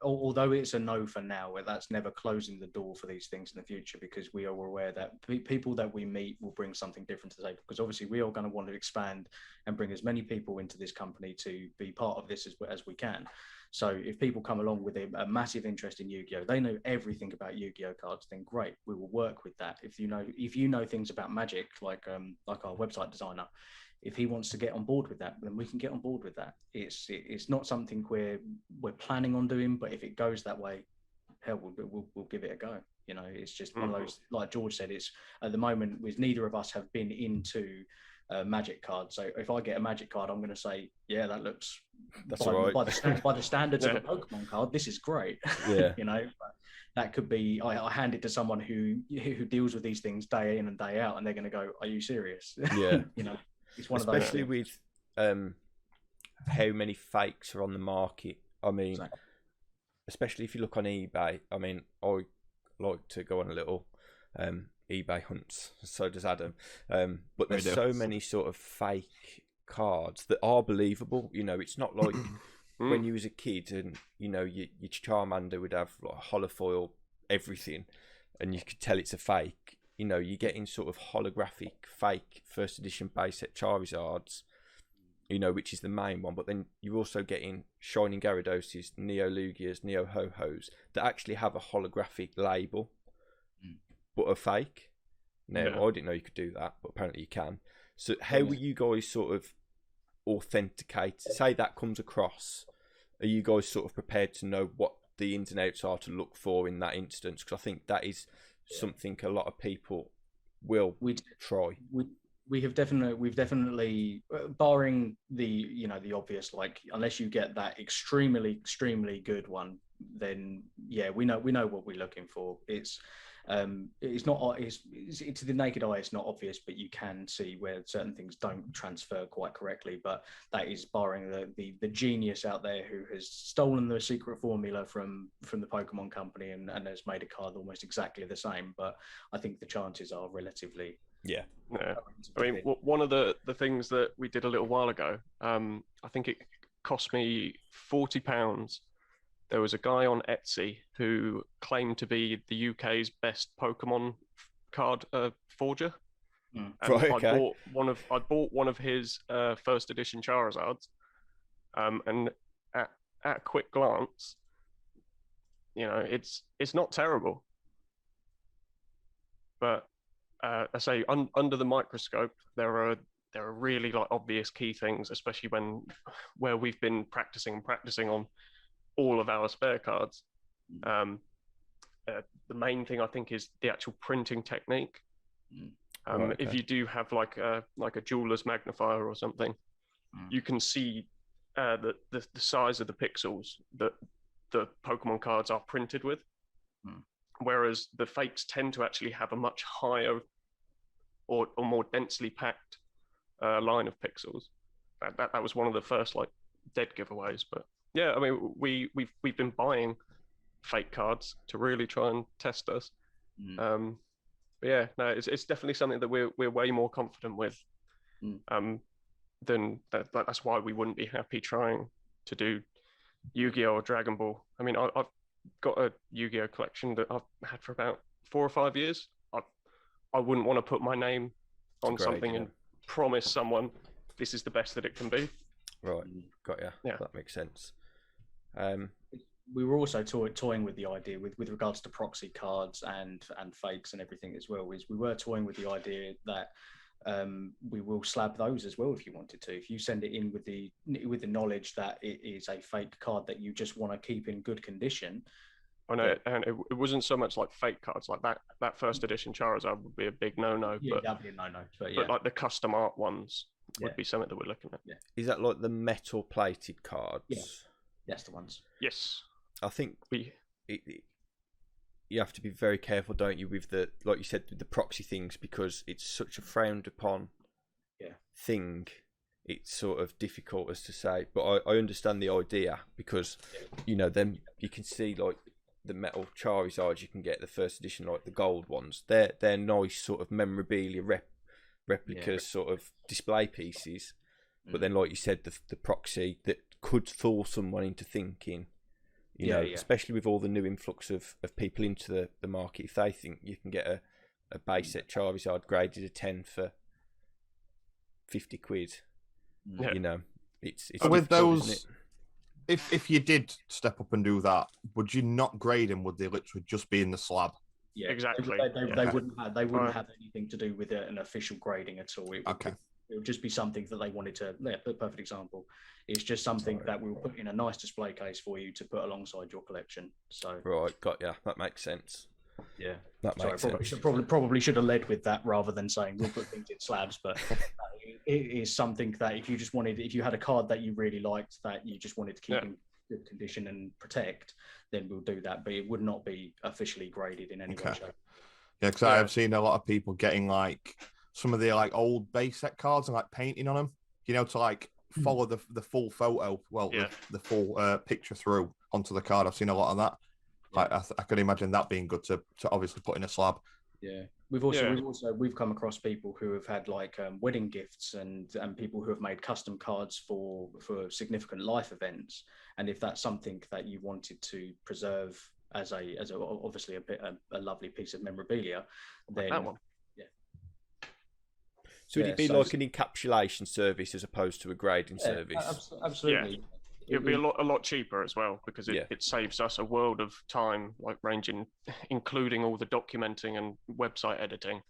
although it's a no for now, that's never closing the door for these things in the future, because we are aware that people that we meet will bring something different to the table, because obviously we are going to want to expand and bring as many people into this company to be part of this as we can. So if people come along with a massive interest in Yu-Gi-Oh, they know everything about Yu-Gi-Oh cards, then great, we will work with that. If you know things about Magic, like our website designer, if he wants to get on board with that, then we can get on board with that. It's not something we're planning on doing, but if it goes that way, hell, we'll give it a go. It's just one of those, like George said, it's at the moment, with neither of us have been into Magic cards. So if I get a Magic card, I'm going to say, yeah, that looks by the standards of a Pokemon card, this is great. Yeah. But that could be I hand it to someone who deals with these things day in and day out, and they're going to go, are you serious? Yeah. It's one especially of those with how many fakes are on the market. I mean, exactly. Especially if you look on eBay. I mean, I like to go on a little eBay hunts. So does Adam. But there's so many sort of fake cards that are believable. It's not like when you was a kid and your Charmander would have like holofoil everything, and you could tell it's a fake. You're getting sort of holographic fake first edition base set Charizards, which is the main one. But then you're also getting Shining Gyarados, Neo Lugias, Neo Ho-Hos that actually have a holographic label, but are fake. Now, I didn't know you could do that, but apparently you can. So how will you guys sort of authenticate, say that comes across? Are you guys sort of prepared to know what the ins and outs are to look for in that instance? Because I think that is something a lot of people will try. We've definitely barring the the obvious, like unless you get that extremely good one, then we know what we're looking for. It's not to the naked eye, it's not obvious, but you can see where certain things don't transfer quite correctly. But that is barring the genius out there who has stolen the secret formula from the Pokemon company and has made a card almost exactly the same. But I think the chances are relatively I mean, one of the things that we did a little while ago, I think it cost me £40. There was a guy on Etsy who claimed to be the UK's best Pokemon card forger. And right, okay. I bought one of his first edition Charizards, and at a quick glance, it's not terrible. But I say under the microscope, there are really like obvious key things, especially where we've been practicing on all of our spare cards. The main thing I think is the actual printing technique. Okay. If you do have like a jeweler's magnifier or something, you can see the size of the pixels that the Pokemon cards are printed with. Whereas the fakes tend to actually have a much higher or more densely packed line of pixels. That was one of the first like dead giveaways. But yeah, I mean, we've been buying fake cards to really try and test us. But yeah, no, it's definitely something that we're way more confident with. then that's why we wouldn't be happy trying to do Yu-Gi-Oh or Dragon Ball. I mean, I've got a Yu-Gi-Oh collection that I've had for about 4 or 5 years. I wouldn't want to put my name on something and promise someone this is the best that it can be. Right, got ya. Yeah, that makes sense. We were also toying with the idea with regards to proxy cards and fakes and everything as well. Is we were toying with the idea that we will slab those as well if you wanted to. If you send it in with the knowledge that it is a fake card that you just want to keep in good condition. I know, and it wasn't so much like fake cards like that first edition Charizard would be a big no-no. Yeah, but that'd be a no-no. But like the custom art ones would be something that we're looking at. Yeah. Is that like the metal plated cards? Yeah, that's the ones. Yes. I think you have to be very careful, don't you, with the, like you said, with the proxy things, because it's such a frowned upon thing. It's sort of difficult as to say, but I understand the idea, because you know, then you can see like the metal Charizards you can get the first edition, like the gold ones. They're nice sort of memorabilia replicas, sort of display pieces. But then, like you said, the proxy that could fool someone into thinking. You know, especially with all the new influx of people into the market, if they think you can get a base set Charizard graded a 10 for 50 quid, you know, it's with those, isn't it? If you did step up and do that, would you not grade them? Would they literally just be in the slab? Yeah, exactly. They wouldn't have anything to do with an official grading at all. It would just be something that they wanted to. Yeah, a perfect example. It's just something that we'll put in a nice display case for you to put alongside your collection. So right, got ya. That makes sense. Yeah, that makes sense. Probably should have led with that rather than saying we'll put things in slabs. But it is something that if you had a card that you really liked that you just wanted to keep in good condition and protect, then we'll do that. But it would not be officially graded in any way. Shape. Yeah, because I've seen a lot of people getting like some of the like old base set cards and like painting on them, you know, to like follow the full photo, the full picture through onto the card. I've seen a lot of that. Like I can imagine that being good to obviously put in a slab. Yeah, we've come across people who have had like wedding gifts and people who have made custom cards for significant life events. And if that's something that you wanted to preserve as obviously a lovely piece of memorabilia, then that one. So would it be like an encapsulation service as opposed to a grading service? Absolutely. Yeah. It'd be a lot cheaper as well, because it saves us a world of time, like including all the documenting and website editing.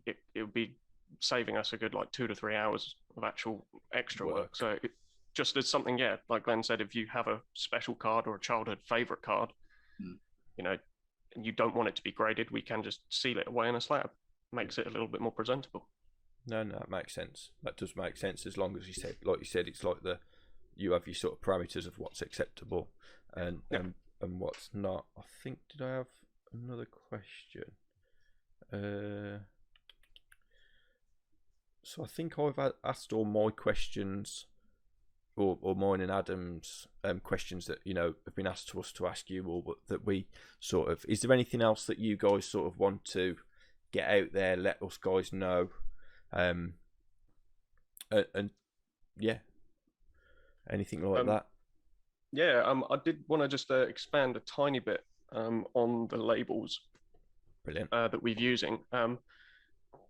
It would be saving us a good like 2 to 3 hours of actual extra work. So just as something, like Glenn said, if you have a special card or a childhood favorite card, you know, and you don't want it to be graded, we can just seal it away in a slab. Makes it a little bit more presentable. No, that makes sense. That does make sense, as long as you said, it's like you have your sort of parameters of what's acceptable and what's not. I think, did I have another question? So I think I've asked all my questions, or mine and Adam's questions that, you know, have been asked to us to ask you, or that we sort of. Is there anything else that you guys sort of want to get out there? Let us guys know. Anything like that? I did want to just expand a tiny bit on the labels. Brilliant. That we're using.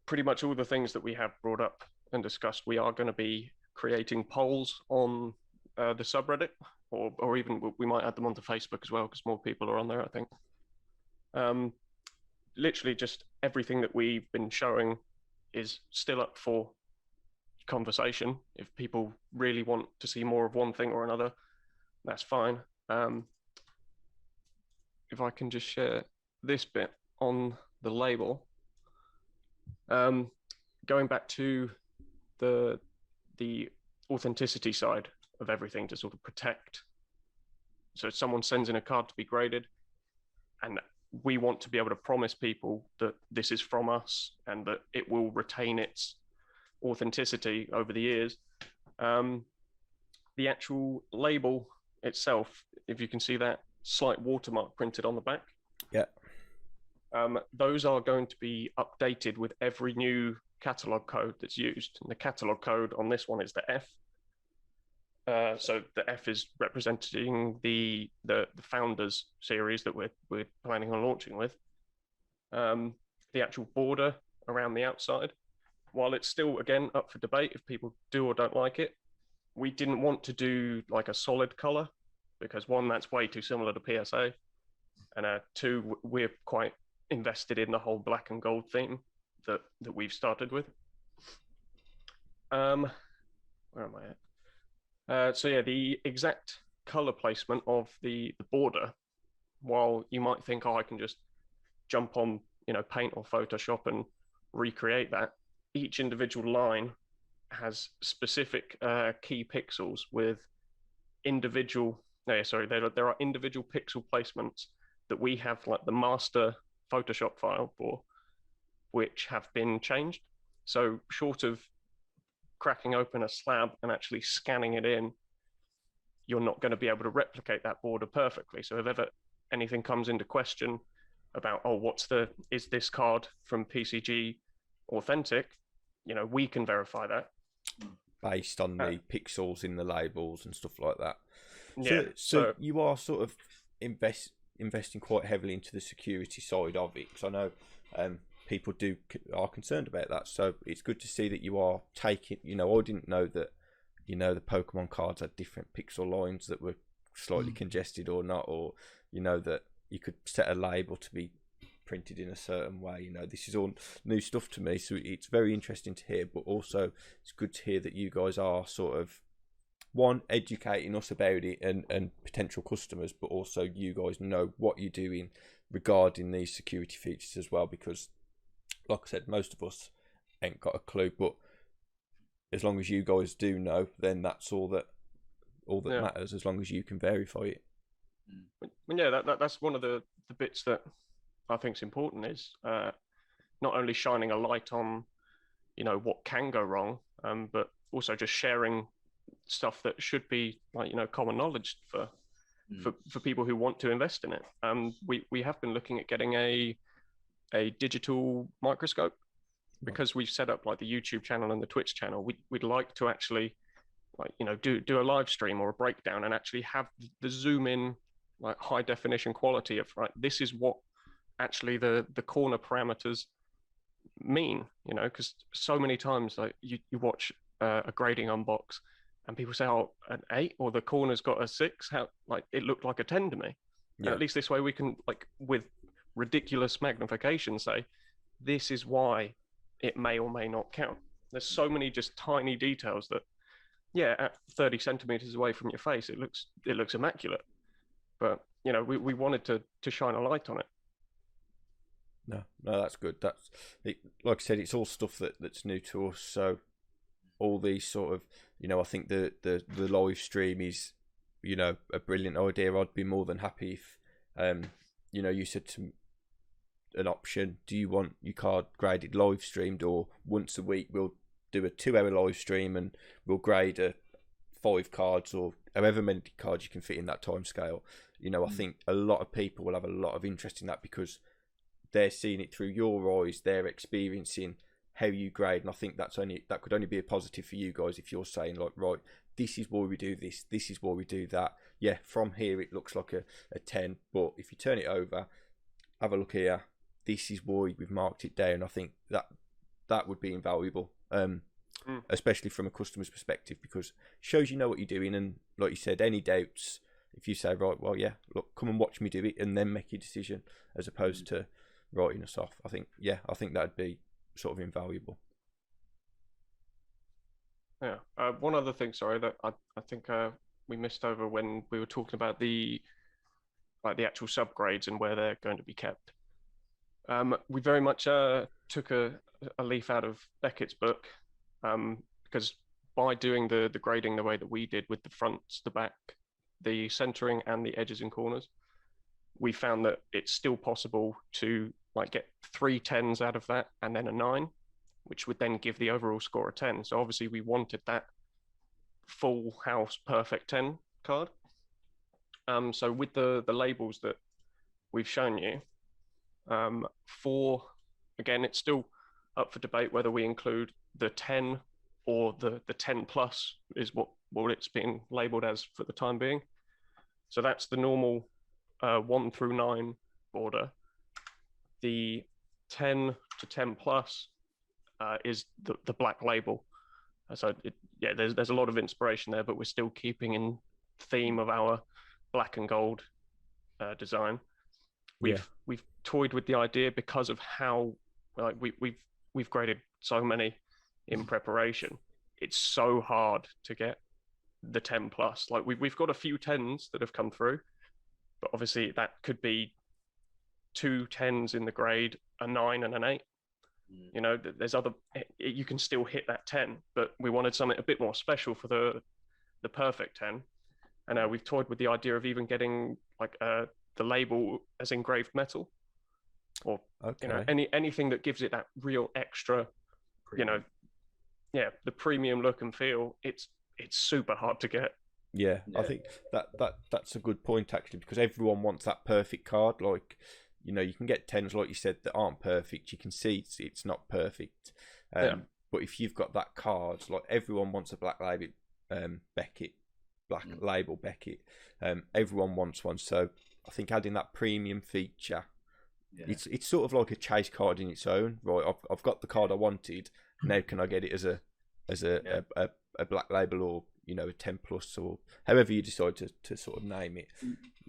Pretty much all the things that we have brought up and discussed, we are going to be creating polls on the subreddit, or even we might add them onto Facebook as well, because more people are on there, I think. Literally just everything that we've been showing is still up for conversation. If people really want to see more of one thing or another, that's fine. If I can just share this bit on the label, going back to the authenticity side of everything, to sort of protect. So if someone sends in a card to be graded, and we want to be able to promise people that this is from us and that it will retain its authenticity over the years. The actual label itself, if you can see that slight watermark printed on the back, those are going to be updated with every new catalog code that's used. And the catalog code on this one is the F. So the F is representing the Founders series that we're planning on launching with. The actual border around the outside, while it's still, again, up for debate if people do or don't like it, we didn't want to do like a solid color because, one, that's way too similar to PSA, and two, we're quite invested in the whole black and gold theme that we've started with. Where am I at? So yeah, the exact color placement of the border, while you might think, oh, I can just jump on, Paint or Photoshop and recreate that, each individual line has specific key pixels with individual, there are individual pixel placements that we have like the master Photoshop file for, which have been changed. So short of cracking open a slab and actually scanning it in, you're not going to be able to replicate that border perfectly. So if ever anything comes into question about, oh, is this card from PCG authentic? We can verify that based on the pixels in the labels and stuff like that. Yeah. So you are sort of investing quite heavily into the security side of it, because I know people are concerned about that. So it's good to see that you are taking. I didn't know that. The Pokemon cards had different pixel lines that were slightly congested or not, or that you could set a label to be printed in a certain way. This is all new stuff to me, so it's very interesting to hear, but also it's good to hear that you guys are sort of, one, educating us about it and potential customers, but also you guys know what you're doing regarding these security features as well, because like I said, most of us ain't got a clue, but as long as you guys do know, then that's all that matters, as long as you can verify it. Yeah, that's one of the bits that I think is important, is not only shining a light on, what can go wrong, but also just sharing stuff that should be like, common knowledge for people who want to invest in it. We have been looking at getting a digital microscope, because we've set up like the YouTube channel and the Twitch channel. We'd like to actually do a live stream or a breakdown and actually have the zoom in, like, high definition quality of, right, this is what actually the corner parameters mean, because so many times, like, you watch a grading unbox and people say, oh, an 8, or the corner's got a 6, how, like, it looked like a 10 to me. Yeah. At least this way we can, like, with ridiculous magnification, say this is why it may or may not count. There's so many just tiny details that, yeah, at 30 centimeters away from your face, it looks immaculate. But, we wanted to shine a light on it. No, that's good. That's it, like I said, it's all stuff that's new to us. So all these sort of, I think the live stream is, a brilliant idea. I'd be more than happy if, you said to an option, do you want your card graded live streamed, or once a week we'll do a 2-hour live stream and we'll grade 5 cards, or however many cards you can fit in that time scale. I think a lot of people will have a lot of interest in that, because they're seeing it through your eyes, they're experiencing how you grade, and I think that could only be a positive for you guys if you're saying, like, right, this is why we do this is why we do that. Yeah, from here it looks like a 10, but if you turn it over, have a look here, this is why we've marked it down. I think that would be invaluable, especially from a customer's perspective, because it shows you know what you're doing. And like you said, any doubts, if you say, right, well, yeah, look, come and watch me do it, and then make your decision, as opposed to writing us off. I think that'd be sort of invaluable. Yeah. One other thing, sorry, that I think we missed over when we were talking about the actual subgrades and where they're going to be kept. We very much took a leaf out of Beckett's book, because by doing the grading the way that we did, with the fronts, the back, the centering, and the edges and corners, we found that it's still possible to, like, get 3 10s out of that and then a 9, which would then give the overall score a 10. So obviously we wanted that full house perfect 10 card. So with the labels that we've shown you, again, it's still up for debate whether we include the 10 or the 10 plus is what it's being labeled as for the time being. So that's the normal 1 through 9 order. The 10 to 10 plus is the black label. So there's a lot of inspiration there, but we're still keeping in theme of our black and gold design. We've toyed with the idea because of how like we've graded so many in preparation. It's so hard to get the 10 plus. Like we've got a few 10s that have come through, but obviously that could be 2 10s in the grade, a 9 and an 8. You know, there's other, you can still hit that 10, but we wanted something a bit more special for the perfect 10. And we've toyed with the idea of even getting like the label as engraved metal, or you know, anything that gives it that real extra, premium. You know, the premium look and feel. It's super hard to get. Yeah, I think that's a good point actually, because everyone wants that perfect card. Like, you know, you can get 10s, like you said, that aren't perfect. You can see it's not perfect. But if you've got that card, like everyone wants a black label Beckett, label Beckett. Everyone wants one. So I think adding that premium feature, it's sort of like a chase card in its own. Right, I've got the card I wanted. Now can I get it as a black label, or you know, a 10 plus, or however you decide to sort of name it.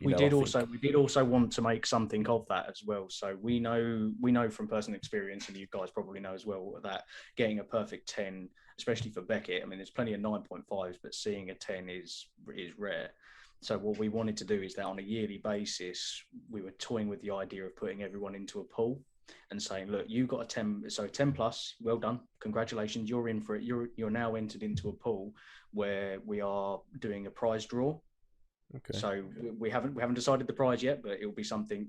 We did also want to make something of that as well. So we know from personal experience, and you guys probably know as well, that getting a perfect 10, especially for Beckett, I mean, there's plenty of 9.5s, but seeing a 10 is rare. So what we wanted to do is that on a yearly basis, we were toying with the idea of putting everyone into a pool and saying, look, you got a 10, so 10 plus, well done, congratulations, you're in for it. You're now entered into a pool where we are doing a prize draw. Okay. So we haven't decided the prize yet, but it'll be something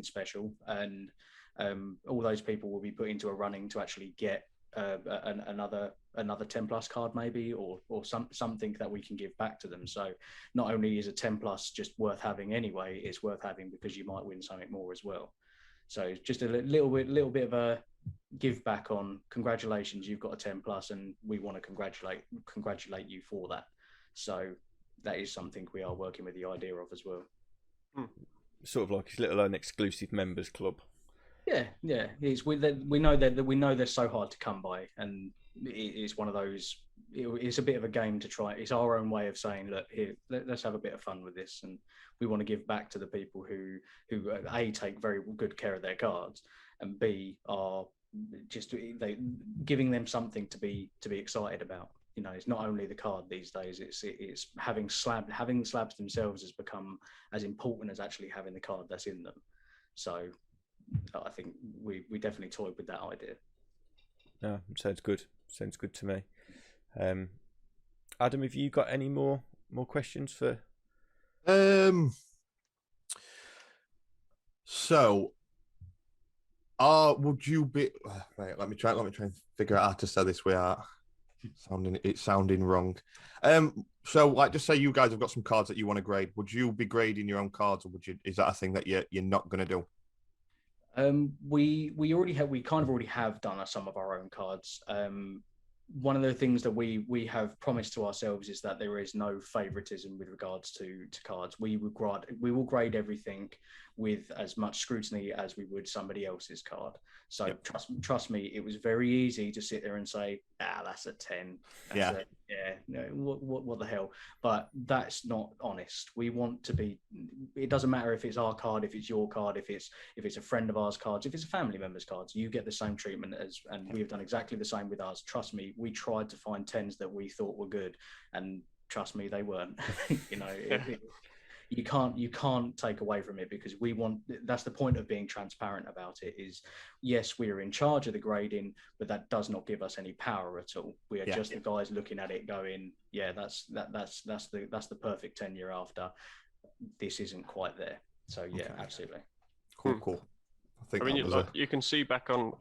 special, and all those people will be put into a running to actually get another 10 plus card maybe, or something that we can give back to them. So not only is a 10 plus just worth having anyway, it's worth having because you might win something more as well. So just a little bit of a give back on congratulations, you've got a 10 plus, and we want to congratulate you for that. So that is something we are working with the idea of as well. Sort of like his little own exclusive members club. Yeah. We know they're so hard to come by, and it's one of those. It's a bit of a game to try. It's our own way of saying, look, here, let's have a bit of fun with this, and we want to give back to the people who A, take very good care of their cards, and B, are just giving them something to be excited about. You know, it's not only the card these days. It's having slabs themselves has become as important as actually having the card that's in them. So I think we definitely toyed with that idea. No, sounds good. Sounds good to me. Adam, have you got any more questions for? So, would you be right? Let me try and figure out how to say this without sounding wrong. So, like, just say you guys have got some cards that you want to grade. Would you be grading your own cards, or is that a thing that you're not going to do? We kind of already have done some of our own cards. One of the things that we have promised to ourselves is that there is no favoritism with regards to cards. We will grade everything with as much scrutiny as we would somebody else's card. So yep. Trust me, it was very easy to sit there and say, that's a 10. What the hell? But that's not honest. We want to be. It doesn't matter if it's our card, if it's your card, if it's a friend of ours cards, if it's a family member's cards. You get the same treatment and we've done exactly the same with ours. Trust me, we tried to find 10s that we thought were good, and trust me, they weren't. You know. You can't take away from it, because that's the point of being transparent about it. Is yes, we are in charge of the grading, but that does not give us any power at all. We are just the guys looking at it going, that's the perfect 10 year after. This isn't quite there. So yeah, okay. Absolutely. Cool. I mean, you can see back on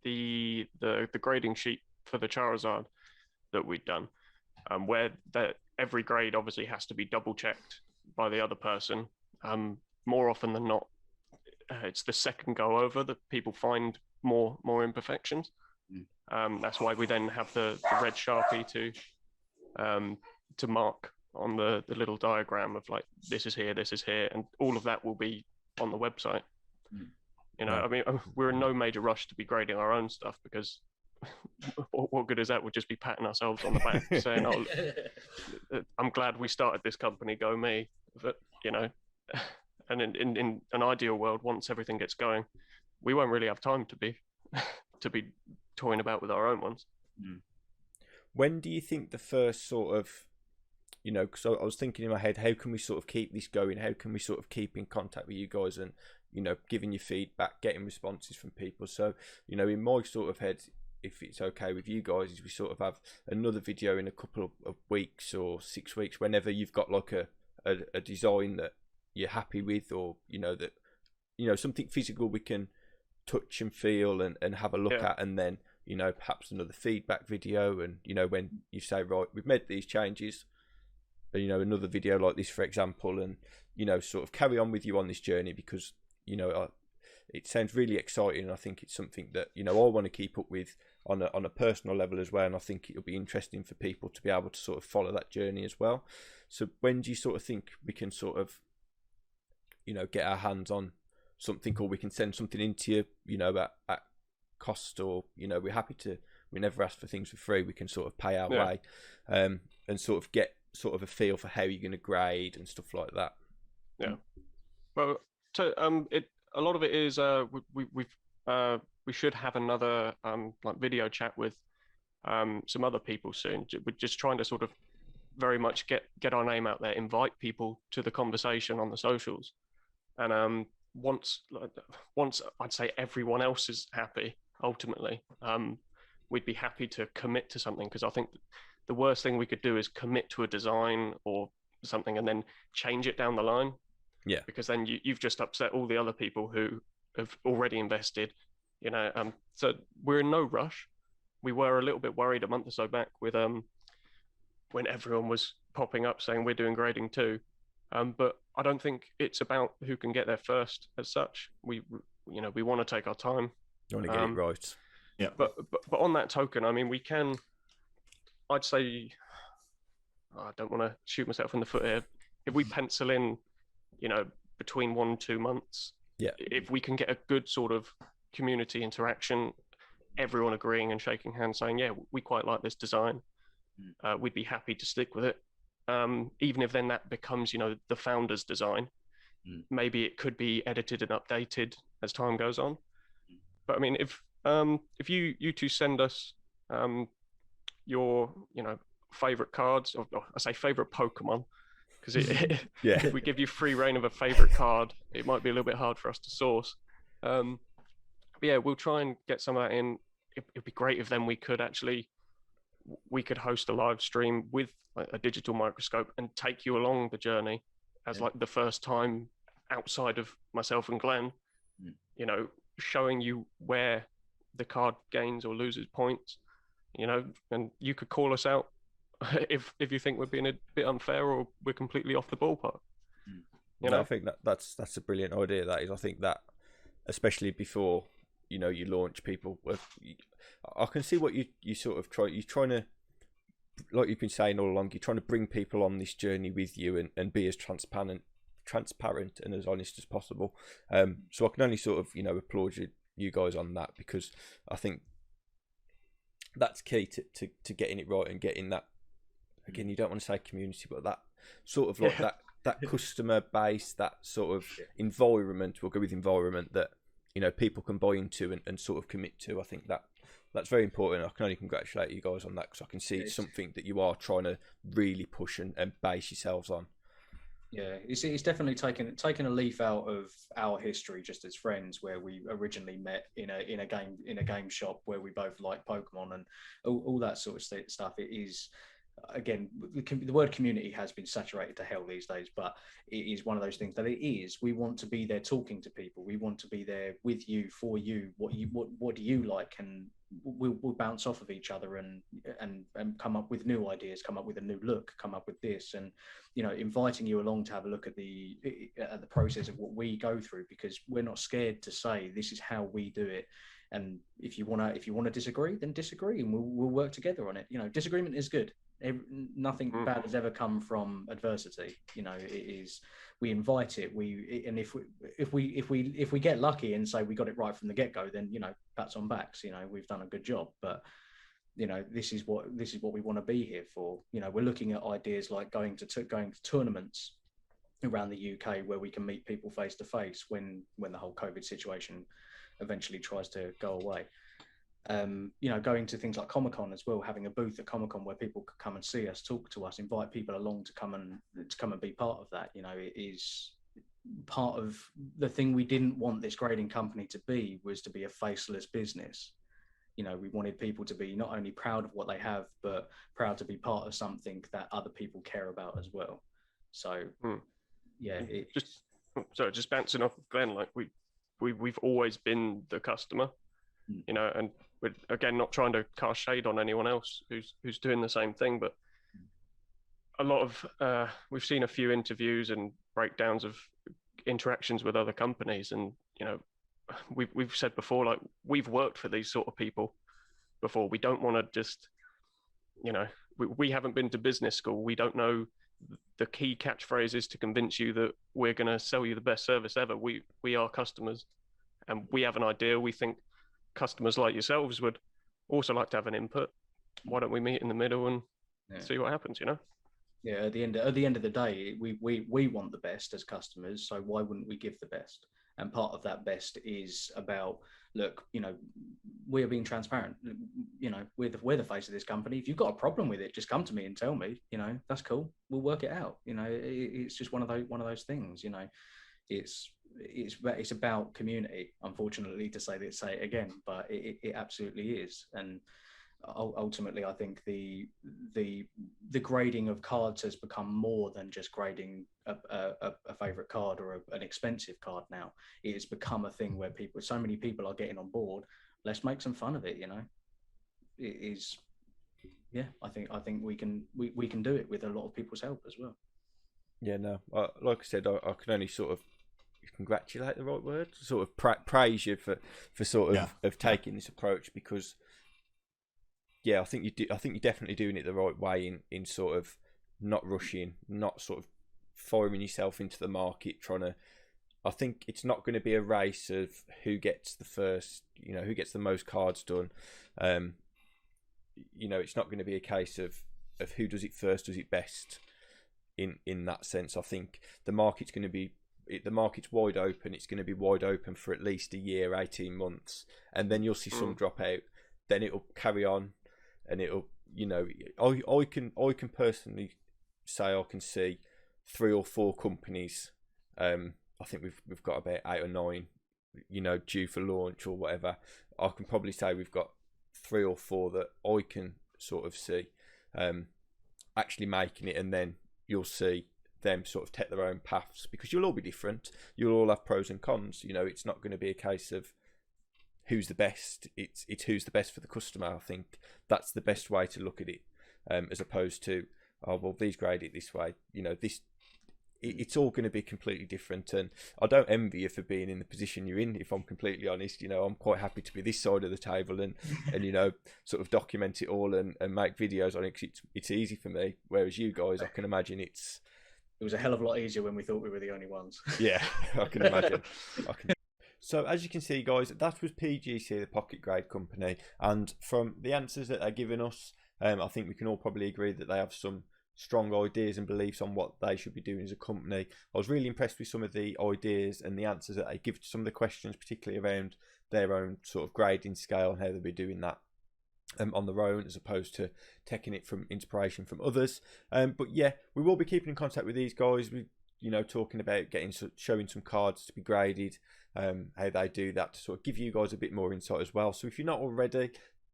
the grading sheet for the Charizard that we'd done, where that every grade obviously has to be double checked by the other person. More often than not, it's the second go over that people find more imperfections. That's why we then have the red Sharpie to mark on the little diagram of like, this is here, and all of that will be on the website. You know, I mean, we're in no major rush to be grading our own stuff, because what good is that? We'll just be patting ourselves on the back saying, oh, I'm glad we started this company, go me. But, you know, and in an ideal world, once everything gets going, we won't really have time to be toying about with our own ones. When do you think the first sort of, you know, because I was thinking in my head, how can we sort of keep this going? How can we sort of keep in contact with you guys and, you know, giving you feedback, getting responses from people? So, you know, in my sort of head, if it's okay with you guys, is we sort of have another video in a couple of weeks or 6 weeks, whenever you've got like a design that you're happy with, or, you know, that, you know, something physical we can touch and feel and have a look at, and then, you know, perhaps another feedback video, and, you know, when you say, right, we've made these changes, you know, another video like this, for example, and, you know, sort of carry on with you on this journey, because, you know, it sounds really exciting, and I think it's something that, you know, I want to keep up with on a personal level as well, and I think it'll be interesting for people to be able to sort of follow that journey as well. So when do you sort of think we can sort of, you know, get our hands on something, or we can send something into you, you know, at cost, or, you know, we never ask for things for free, we can sort of pay our way, and sort of get sort of a feel for how you're going to grade and stuff like that. Well, a lot of it is we should have another like video chat with some other people soon. We're just trying to sort of very much get our name out there, invite people to the conversation on the socials, and once I'd say everyone else is happy, ultimately, we'd be happy to commit to something, because I think the worst thing we could do is commit to a design or something and then change it down the line. Yeah. Because then you've just upset all the other people who have already invested, you know. So we're in no rush. We were a little bit worried a month or so back with when everyone was popping up saying we're doing grading too. But I don't think it's about who can get there first as such. We want to take our time. You want to get it right. Yeah. But on that token, I mean, I'd say, I don't want to shoot myself in the foot here. If we pencil in, you know, between 1 and 2 months, if we can get a good sort of community interaction, everyone agreeing and shaking hands saying, yeah, we quite like this design, we'd be happy to stick with it. Even if then that becomes, you know, the founder's design, maybe it could be edited and updated as time goes on. But I mean, if you two send us your, you know, favorite cards, or I say favorite Pokemon, because if we give you free reign of a favorite card, it might be a little bit hard for us to source. But yeah, we'll try and get some of that in. It'd be great if then we could host a live stream with a digital microscope and take you along the journey as like the first time outside of myself and Glenn, you know, showing you where the card gains or loses points, you know, and you could call us out if you think we're being a bit unfair or we're completely off the ballpark. You know? I think that's a brilliant idea. That is, I think that, especially before, you know, you launch, people, I can see what you sort of you're trying to, like you've been saying all along, you're trying to bring people on this journey with you and be as transparent and as honest as possible. So I can only sort of, you know, applaud you guys on that, because I think that's key to getting it right and getting that, again, you don't want to say community, but that sort of like that customer base, that sort of environment, we'll go with environment, that, you know, people can buy into and sort of commit to. I think that's very important. I can only congratulate you guys on that, because I can see it's something that you are trying to really push and base yourselves on. Yeah, it's definitely taken a leaf out of our history just as friends, where we originally met in a game shop where we both like Pokemon and all that sort of stuff. It is again, the word community has been saturated to hell these days, but it is one of those things that it is. We want to be there talking to people. We want to be there with you, for you. What do you like? And we'll bounce off of each other and come up with new ideas, come up with a new look, come up with this, and inviting you along to have a look at the process of what we go through, because we're not scared to say this is how we do it. And if you want to disagree, then disagree, and we'll work together on it. Disagreement is good. Nothing bad has ever come from adversity. It is, we invite it. And if we get lucky and say we got it right from the get-go, then pats on backs. We've done a good job. But this is what we want to be here for. We're looking at ideas like going to tournaments around the UK where we can meet people face to face when the whole COVID situation eventually tries to go away. Going to things like Comic-Con as well, having a booth at Comic-Con where people could come and see us, talk to us, invite people along to come and be part of that. It is part of the thing we didn't want this grading company to be, was to be a faceless business. We wanted people to be not only proud of what they have, but proud to be part of something that other people care about as well. So, yeah. Just bouncing off of Glenn, like we've always been the customer, and we're, again, not trying to cast shade on anyone else who's doing the same thing, but a lot of we've seen a few interviews and breakdowns of interactions with other companies, and we've said before, like, we've worked for these sort of people before. We don't want to just, we haven't been to business school. We don't know the key catchphrases to convince you that we're going to sell you the best service ever. We are customers, and we have an idea. We think customers like yourselves would also like to have an input. Why don't we meet in the middle and see what happens? Yeah, at the end of the day, we want the best as customers, so why wouldn't we give the best? And part of that best is about, look, we're being transparent. We're the face of this company. If you've got a problem with it, just come to me and tell me. That's cool. We'll work it out. It's just one of those things. It's about community. Unfortunately, to say it again, but it absolutely is. And ultimately, I think the grading of cards has become more than just grading a favorite card or an expensive card. Now it has become a thing where so many people are getting on board. Let's make some fun of it. It is. Yeah, I think we can do it with a lot of people's help as well. Yeah, no, like I said, I can only sort of congratulate, the right word, sort of praise you for sort of taking this approach, because I think you're definitely doing it the right way in sort of not rushing, not sort of firing yourself into the market, I think it's not going to be a race of who gets the first, who gets the most cards done. It's not going to be a case of who does it first, does it best. In that sense, I think the market's wide open. It's going to be wide open for at least a year, 18 months, and then you'll see some drop out. Then it'll carry on, and it'll, I can personally say I can see 3 or 4 companies. I think we've got about 8 or 9, due for launch or whatever. I can probably say we've got 3 or 4 that I can sort of see actually making it, and then you'll see them sort of take their own paths, because you'll all be different. You'll all have pros and cons. It's not going to be a case of who's the best. It's who's the best for the customer. I think that's the best way to look at it, as opposed to, oh, well, these grade it this way. It's all going to be completely different, and I don't envy you for being in the position you're in, if I'm completely honest. I'm quite happy to be this side of the table and sort of document it all and make videos on it, 'cause it's easy for me, whereas you guys, I can imagine it was a hell of a lot easier when we thought we were the only ones. Yeah, I can imagine. So as you can see, guys, that was PGC, the Pocket Grade Company, and from the answers that they're giving us, I think we can all probably agree that they have some strong ideas and beliefs on what they should be doing as a company. I was really impressed with some of the ideas and the answers that they give to some of the questions, particularly around their own sort of grading scale and how they'll be doing that on their own, as opposed to taking it from inspiration from others. But yeah, we will be keeping in contact with these guys. We, talking about showing some cards to be graded, how they do that, to sort of give you guys a bit more insight as well. So if you're not already,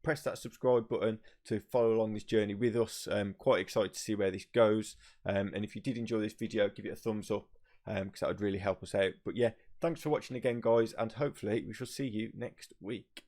press that subscribe button to follow along this journey with us. Quite excited to see where this goes. And if you did enjoy this video, give it a thumbs up, because that would really help us out. But yeah, thanks for watching again, guys, and hopefully we shall see you next week.